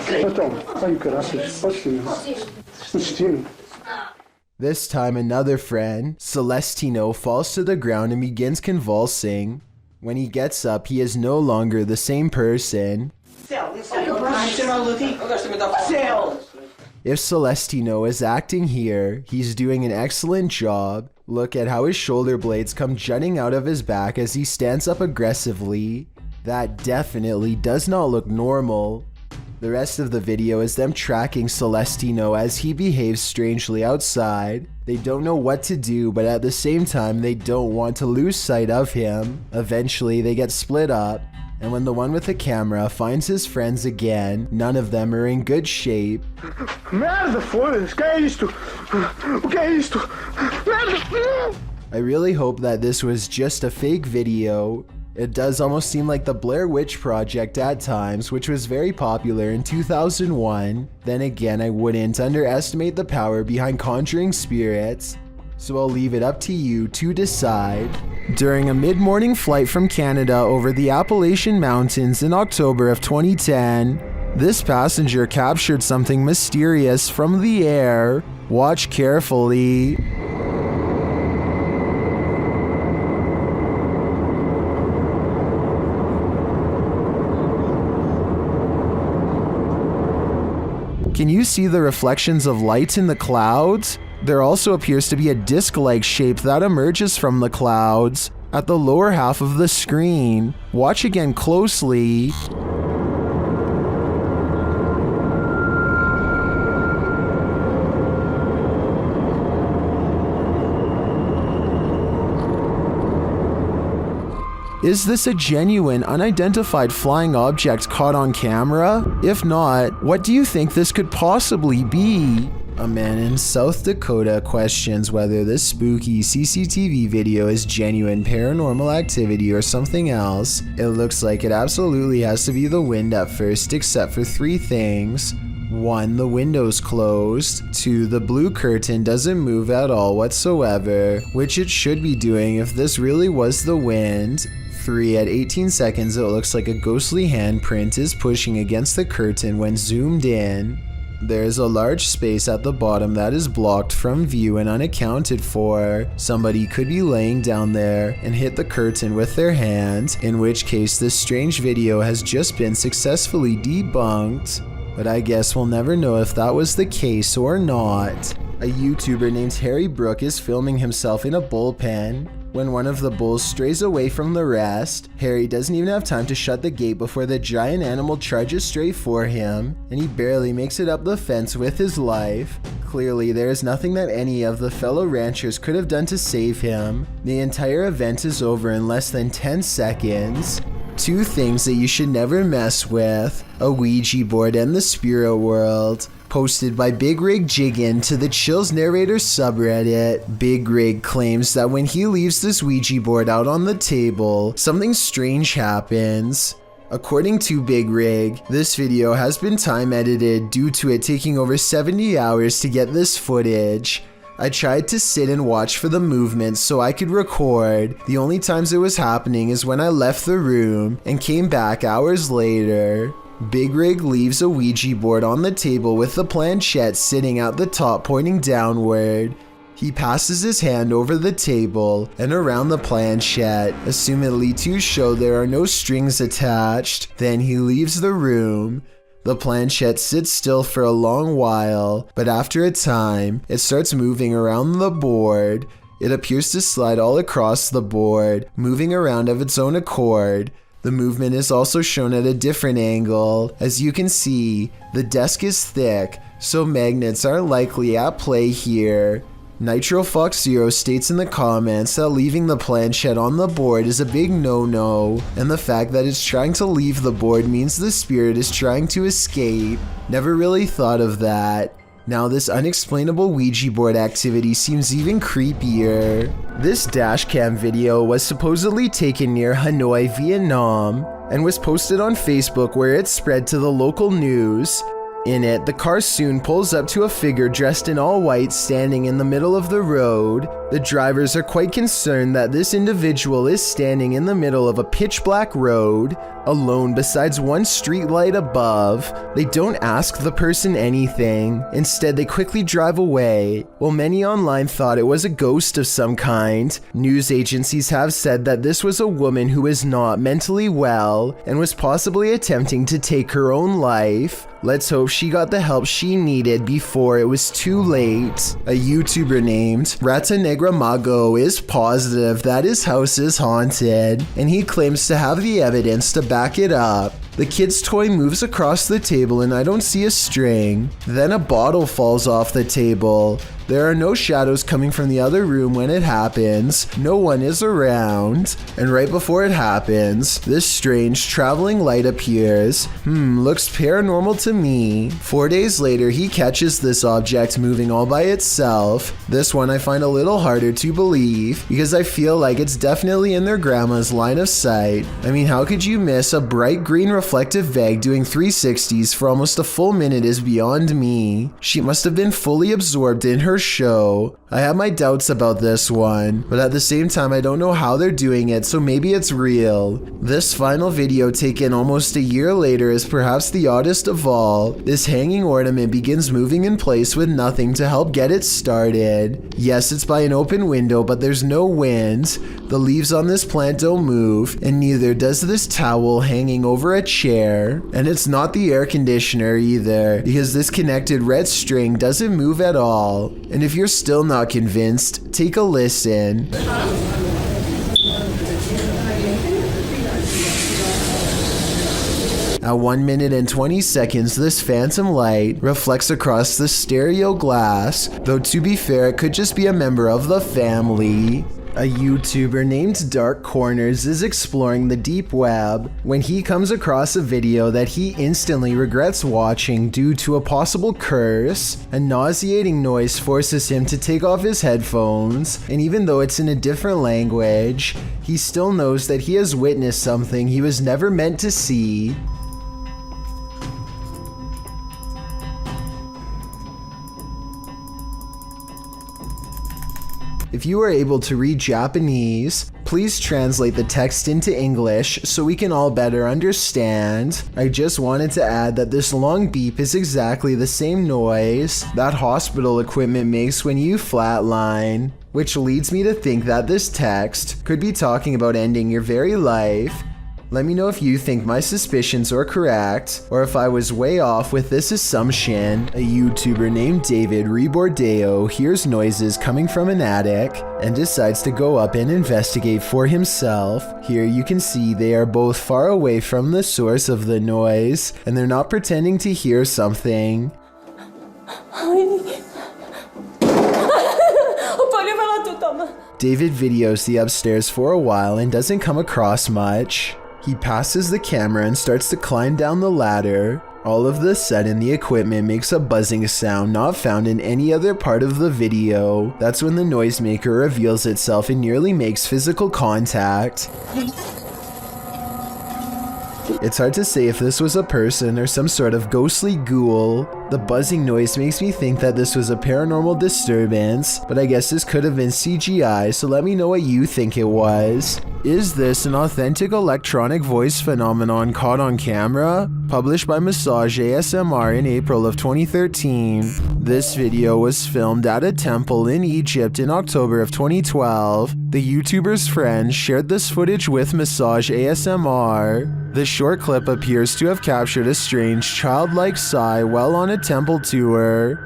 Então, ai caraças, posso destino. This time another friend, Celestino, falls to the ground and begins convulsing. When he gets up, he is no longer the same person. If Celestino is acting here, he's doing an excellent job. Look at how his shoulder blades come jutting out of his back as he stands up aggressively. That definitely does not look normal. The rest of the video is them tracking Celestino as he behaves strangely outside. They don't know what to do, but at the same time they don't want to lose sight of him. Eventually they get split up, and when the one with the camera finds his friends again, none of them are in good shape. Merda, foda-se, que é isto? O que é isto? Merda! I really hope that this was just a fake video. It does almost seem like the Blair Witch Project at times, which was very popular in 2001. Then again, I wouldn't underestimate the power behind conjuring spirits, so I'll leave it up to you to decide. During a mid-morning flight from Canada over the Appalachian Mountains in October of 2010, this passenger captured something mysterious from the air. Watch carefully. Can you see the reflections of light in the clouds? There also appears to be a disc-like shape that emerges from the clouds at the lower half of the screen. Watch again closely. Is this a genuine, unidentified flying object caught on camera? If not, what do you think this could possibly be? A man in South Dakota questions whether this spooky CCTV video is genuine paranormal activity or something else. It looks like it absolutely has to be the wind at first, except for 3 things. 1. The window's closed. 2. The blue curtain doesn't move at all whatsoever, which it should be doing if this really was the wind. 3. At 18 seconds, it looks like a ghostly handprint is pushing against the curtain when zoomed in. There is a large space at the bottom that is blocked from view and unaccounted for. Somebody could be laying down there and hit the curtain with their hand, in which case this strange video has just been successfully debunked. But I guess we'll never know if that was the case or not. A YouTuber named Harry Brook is filming himself in a bullpen. When one of the bulls strays away from the rest, Harry doesn't even have time to shut the gate before the giant animal charges straight for him, and he barely makes it up the fence with his life. Clearly, there is nothing that any of the fellow ranchers could have done to save him. The entire event is over in less than 10 seconds. 2 things that you should never mess with: a Ouija board and the spirit world. Posted by Big Rig Jiggin to the Chills Narrator subreddit. Big Rig claims that when he leaves this Ouija board out on the table, something strange happens. According to Big Rig, this video has been time edited due to it taking over 70 hours to get this footage. I tried to sit and watch for the movement so I could record. The only times it was happening is when I left the room and came back hours later. Big Rig leaves a Ouija board on the table with the planchette sitting at the top pointing downward. He passes his hand over the table and around the planchette, assumedly to show there are no strings attached. Then he leaves the room. The planchette sits still for a long while, but after a time, it starts moving around the board. It appears to slide all across the board, moving around of its own accord. The movement is also shown at a different angle. As you can see, the desk is thick, so magnets are likely at play here. Nitro Fox Zero states in the comments that leaving the planchette on the board is a big no-no, and the fact that it's trying to leave the board means the spirit is trying to escape. Never really thought of that. Now this unexplainable Ouija board activity seems even creepier. This dashcam video was supposedly taken near Hanoi, Vietnam, and was posted on Facebook where it spread to the local news. In it, the car soon pulls up to a figure dressed in all white standing in the middle of the road. The drivers are quite concerned that this individual is standing in the middle of a pitch black road, alone besides one street light above. They don't ask the person anything. Instead, they quickly drive away. While many online thought it was a ghost of some kind, news agencies have said that this was a woman who is not mentally well and was possibly attempting to take her own life. Let's hope she got the help she needed before it was too late. A YouTuber named Rata Negra Mago is positive that his house is haunted, and he claims to have the evidence to back it up. The kid's toy moves across the table and I don't see a string. Then a bottle falls off the table. There are no shadows coming from the other room when it happens. No one is around. And right before it happens, this strange traveling light appears. Looks paranormal to me. 4 days later, he catches this object moving all by itself. This one I find a little harder to believe because I feel like it's definitely in their grandma's line of sight. I mean, how could you miss a bright green reflective veg doing 360s for almost a full minute is beyond me. She must have been fully absorbed in her show. I have my doubts about this one, but at the same time I don't know how they're doing it, so maybe it's real. This final video taken almost a year later is perhaps the oddest of all. This hanging ornament begins moving in place with nothing to help get it started. Yes, it's by an open window, but there's no wind. The leaves on this plant don't move, and neither does this towel hanging over a chair. And it's not the air conditioner either, because this connected red string doesn't move at all. And if you're still not convinced, take a listen. At 1 minute and 20 seconds, this phantom light reflects across the stereo glass, though to be fair, it could just be a member of the family. A YouTuber named Dark Corners is exploring the deep web when he comes across a video that he instantly regrets watching due to a possible curse. A nauseating noise forces him to take off his headphones, and even though it's in a different language, he still knows that he has witnessed something he was never meant to see. If you are able to read Japanese, please translate the text into English so we can all better understand. I just wanted to add that this long beep is exactly the same noise that hospital equipment makes when you flatline, which leads me to think that this text could be talking about ending your very life. Let me know if you think my suspicions are correct, or if I was way off with this assumption. A YouTuber named David Rebordeo hears noises coming from an attic and decides to go up and investigate for himself. Here you can see they are both far away from the source of the noise, and they're not pretending to hear something. David videos the upstairs for a while and doesn't come across much. He passes the camera and starts to climb down the ladder. All of a sudden, the equipment makes a buzzing sound not found in any other part of the video. That's when the noisemaker reveals itself and nearly makes physical contact. It's hard to say if this was a person or some sort of ghostly ghoul. The buzzing noise makes me think that this was a paranormal disturbance, but I guess this could have been CGI, so let me know what you think it was. Is this an authentic electronic voice phenomenon caught on camera? Published by Massage ASMR in April of 2013. This video was filmed at a temple in Egypt in October of 2012. The YouTuber's friends shared this footage with Massage ASMR. The short clip appears to have captured a strange childlike sigh while on a temple tour.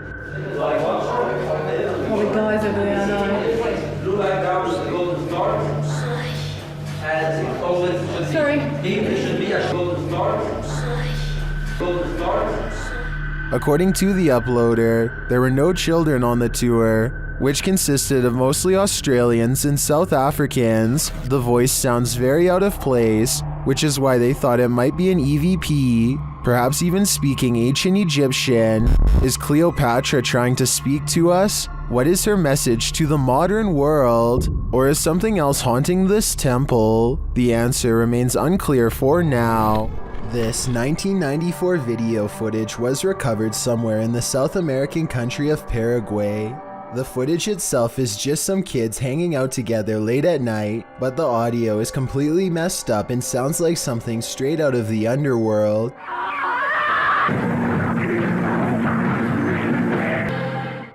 According to the uploader, there were no children on the tour, which consisted of mostly Australians and South Africans. The voice sounds very out of place, which is why they thought it might be an EVP, perhaps even speaking ancient Egyptian. Is Cleopatra trying to speak to us? What is her message to the modern world? Or is something else haunting this temple? The answer remains unclear for now. This 1994 video footage was recovered somewhere in the South American country of Paraguay. The footage itself is just some kids hanging out together late at night, but the audio is completely messed up and sounds like something straight out of the underworld.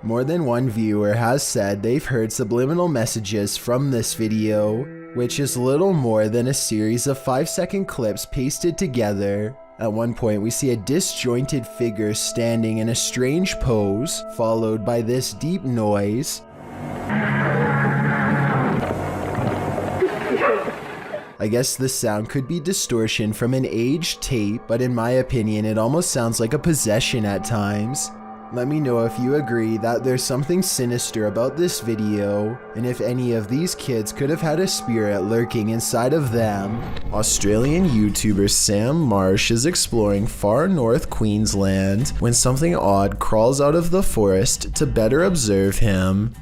More than one viewer has said they've heard subliminal messages from this video, which is little more than a series of 5-second clips pasted together. At one point, we see a disjointed figure standing in a strange pose, followed by this deep noise. I guess the sound could be distortion from an aged tape, but in my opinion, it almost sounds like a possession at times. Let me know if you agree that there's something sinister about this video, and if any of these kids could have had a spirit lurking inside of them. Australian YouTuber Sam Marsh is exploring far north Queensland when something odd crawls out of the forest to better observe him.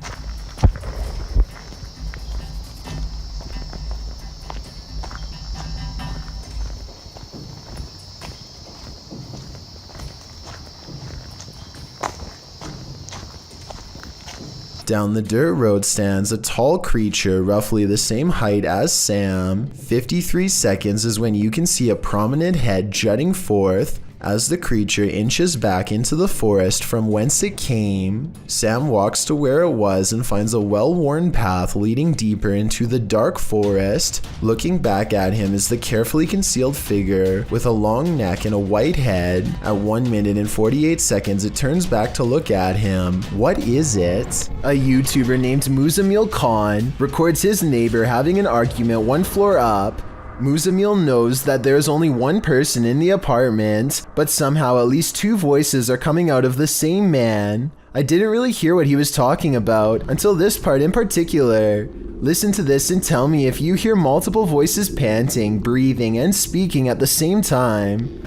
Down the dirt road stands a tall creature roughly the same height as Sam. 53 seconds is when you can see a prominent head jutting forth as the creature inches back into the forest from whence it came. Sam walks to where it was and finds a well-worn path leading deeper into the dark forest. Looking back at him is the carefully concealed figure with a long neck and a white head. At 1 minute and 48 seconds, it turns back to look at him. What is it? A YouTuber named Muzamil Khan records his neighbor having an argument one floor up. Muzamil knows that there is only one person in the apartment, but somehow at least two voices are coming out of the same man. I didn't really hear what he was talking about until this part in particular. Listen to this and tell me if you hear multiple voices panting, breathing, and speaking at the same time.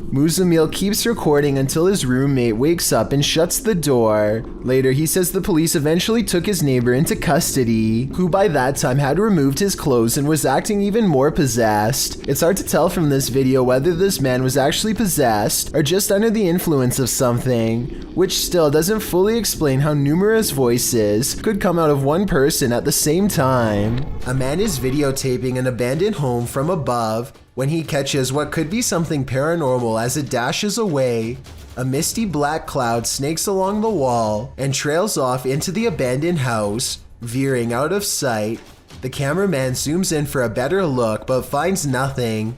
Muzamil keeps recording until his roommate wakes up and shuts the door. Later, he says the police eventually took his neighbor into custody, who by that time had removed his clothes and was acting even more possessed. It's hard to tell from this video whether this man was actually possessed or just under the influence of something, which still doesn't fully explain how numerous voices could come out of one person at the same time. A man is videotaping an abandoned home from above when he catches what could be something paranormal as it dashes away. A misty black cloud snakes along the wall and trails off into the abandoned house, veering out of sight. The cameraman zooms in for a better look but finds nothing.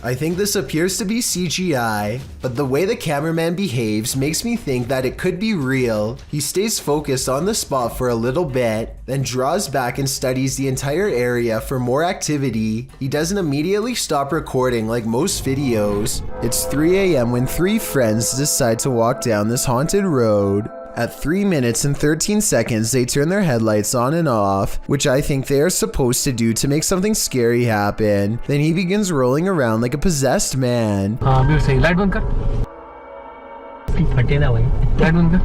I think this appears to be CGI, but the way the cameraman behaves makes me think that it could be real. He stays focused on the spot for a little bit, then draws back and studies the entire area for more activity. He doesn't immediately stop recording like most videos. It's 3 a.m. when three friends decide to walk down this haunted road. At 3 minutes and 13 seconds, they turn their headlights on and off, which I think they are supposed to do to make something scary happen. Then he begins rolling around like a possessed man. Light बंद कर फटे ना भाई light बंद कर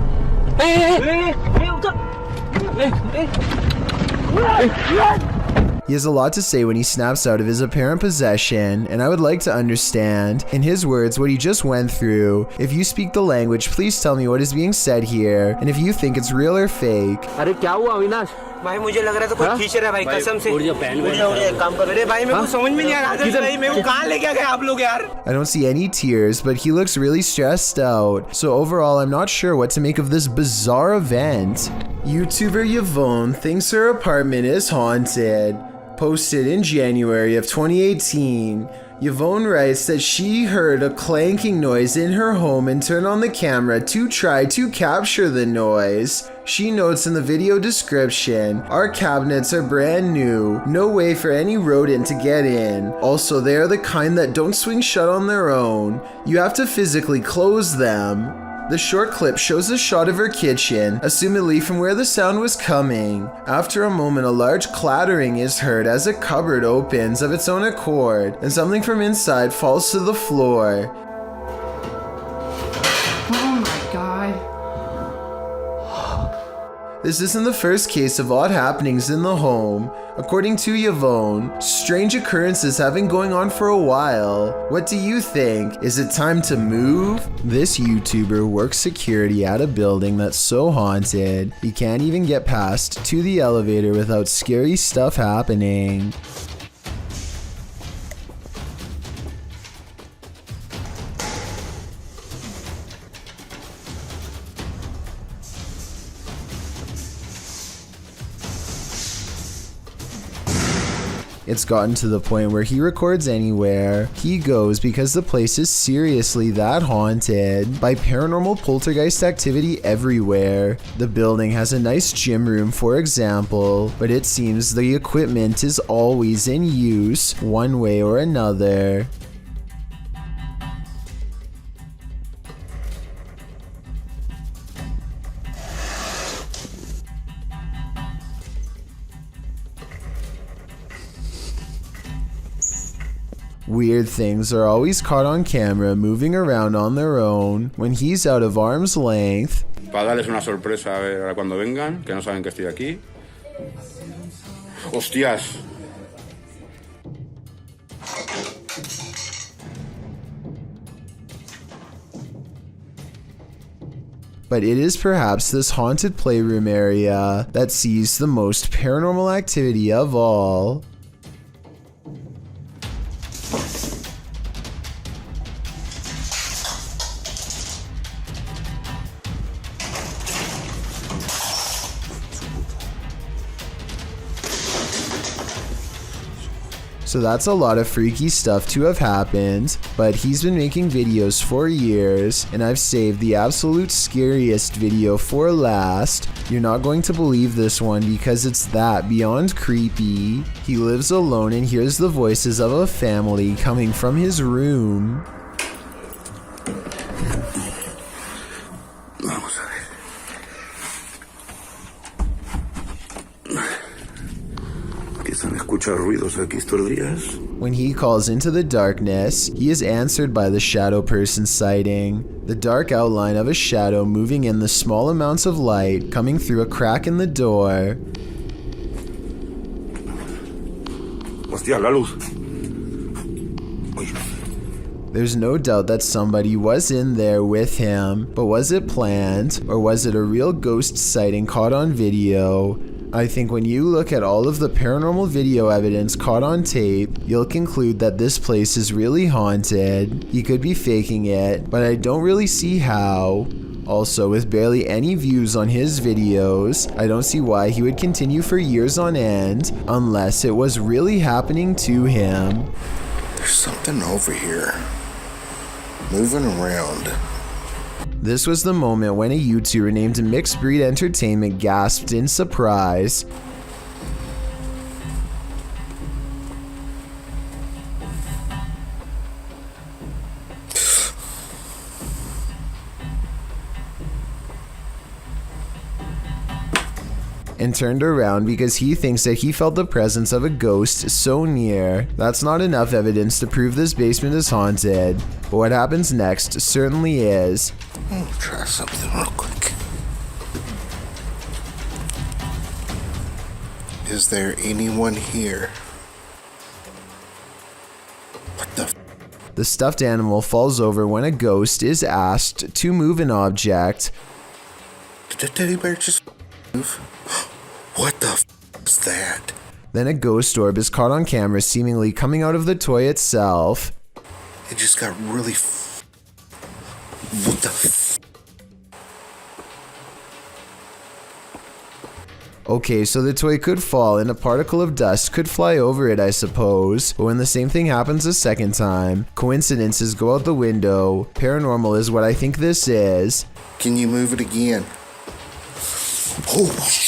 He has a lot to say when he snaps out of his apparent possession, and I would like to understand, in his words, what he just went through. If you speak the language, please tell me what is being said here, and if you think it's real or fake. अरे क्या हुआ अविनाश भाई मुझे लग रहा था कोई खींच रहा है भाई कसम से एक काम कर अरे भाई मेरे को समझ में नहीं आ रहा था भाई मेरे को कहां लेके गए आप लोग यार I don't see any tears, but he looks really stressed out. So overall, I'm not sure what to make of this bizarre event. YouTuber Yvonne thinks her apartment is haunted. Posted in January of 2018. Yvonne writes that she heard a clanking noise in her home and turned on the camera to try to capture the noise. She notes in the video description, "Our cabinets are brand new, no way for any rodent to get in. Also, they are the kind that don't swing shut on their own. You have to physically close them." The short clip shows a shot of her kitchen, assumedly from where the sound was coming. After a moment, a large clattering is heard as a cupboard opens of its own accord, and something from inside falls to the floor. Oh my god. This isn't the first case of odd happenings in the home. According to Yvonne, strange occurrences have been going on for a while. What do you think? Is it time to move? This YouTuber works security at a building that's so haunted, he can't even get past to the elevator without scary stuff happening. It's gotten to the point where he records anywhere he goes because the place is seriously that haunted by paranormal poltergeist activity everywhere. The building has a nice gym room, for example, but it seems the equipment is always in use one way or another. Weird things are always caught on camera moving around on their own when he's out of arm's length. Para darles una sorpresa a ver cuando vengan, que no saben que estoy aquí. ¡Hostias! But it is perhaps this haunted playroom area that sees the most paranormal activity of all. So that's a lot of freaky stuff to have happened, but he's been making videos for years, and I've saved the absolute scariest video for last. You're not going to believe this one because it's that beyond creepy. He lives alone and hears the voices of a family coming from his room. When he calls into the darkness, he is answered by the shadow person sighting. The dark outline of a shadow moving in the small amounts of light coming through a crack in the door. Hostia, la luz. There's no doubt that somebody was in there with him, but was it planned, or was it a real ghost sighting caught on video? I think when you look at all of the paranormal video evidence caught on tape, you'll conclude that this place is really haunted. He could be faking it, but I don't really see how. Also, with barely any views on his videos, I don't see why he would continue for years on end, unless it was really happening to him. There's something over here, moving around. This was the moment when a YouTuber named Mixed Breed Entertainment gasped in surprise. And turned around because he thinks that he felt the presence of a ghost so near. That's not enough evidence to prove this basement is haunted, but what happens next certainly is. I'll try something real quick. Is there anyone here? What the f? The stuffed animal falls over when a ghost is asked to move an object. Did the teddy bear just move? What the f is that? Then a ghost orb is caught on camera seemingly coming out of the toy itself. It just got really what the f? Okay, so the toy could fall and a particle of dust could fly over it, I suppose. But when the same thing happens a second time, coincidences go out the window. Paranormal is what I think this is. Can you move it again? Oh.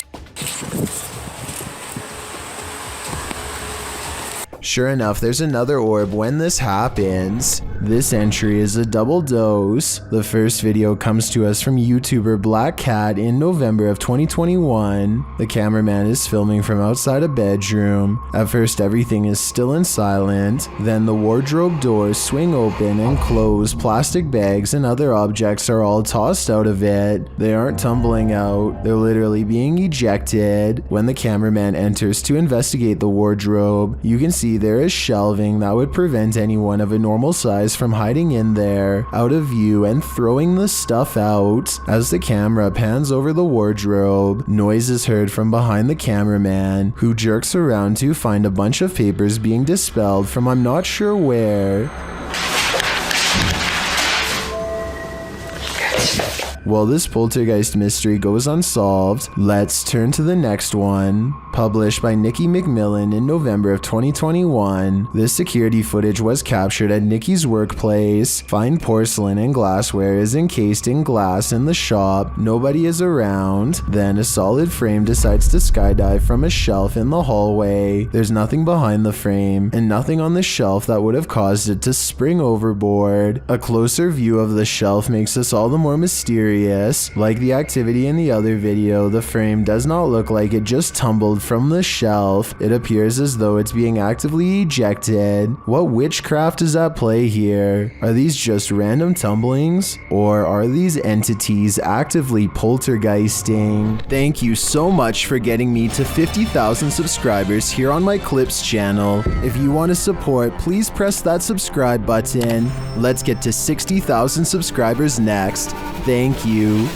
Sure enough, there's another orb when this happens. This entry is a double dose. The first video comes to us from YouTuber Black Cat in November of 2021. The cameraman is filming from outside a bedroom. At first everything is still and silent. Then the wardrobe doors swing open and close. Plastic bags and other objects are all tossed out of it. They aren't tumbling out. They're literally being ejected. When the cameraman enters to investigate the wardrobe, you can see there is shelving that would prevent anyone of a normal size from hiding in there, out of view, and throwing the stuff out. As the camera pans over the wardrobe, noise is heard from behind the cameraman, who jerks around to find a bunch of papers being dispelled from I'm not sure where. While this poltergeist mystery goes unsolved, let's turn to the next one. Published by Nikki McMillan in November of 2021, this security footage was captured at Nikki's workplace. Fine porcelain and glassware is encased in glass in the shop. Nobody is around. Then a solid frame decides to skydive from a shelf in the hallway. There's nothing behind the frame and nothing on the shelf that would have caused it to spring overboard. A closer view of the shelf makes this all the more mysterious. Like the activity in the other video, the frame does not look like it just tumbled from the shelf. It appears as though it's being actively ejected. What witchcraft is at play here? Are these just random tumblings? Or are these entities actively poltergeisting? Thank you so much for getting me to 50,000 subscribers here on my Clips channel. If you want to support, please press that subscribe button. Let's get to 60,000 subscribers next. Thank you.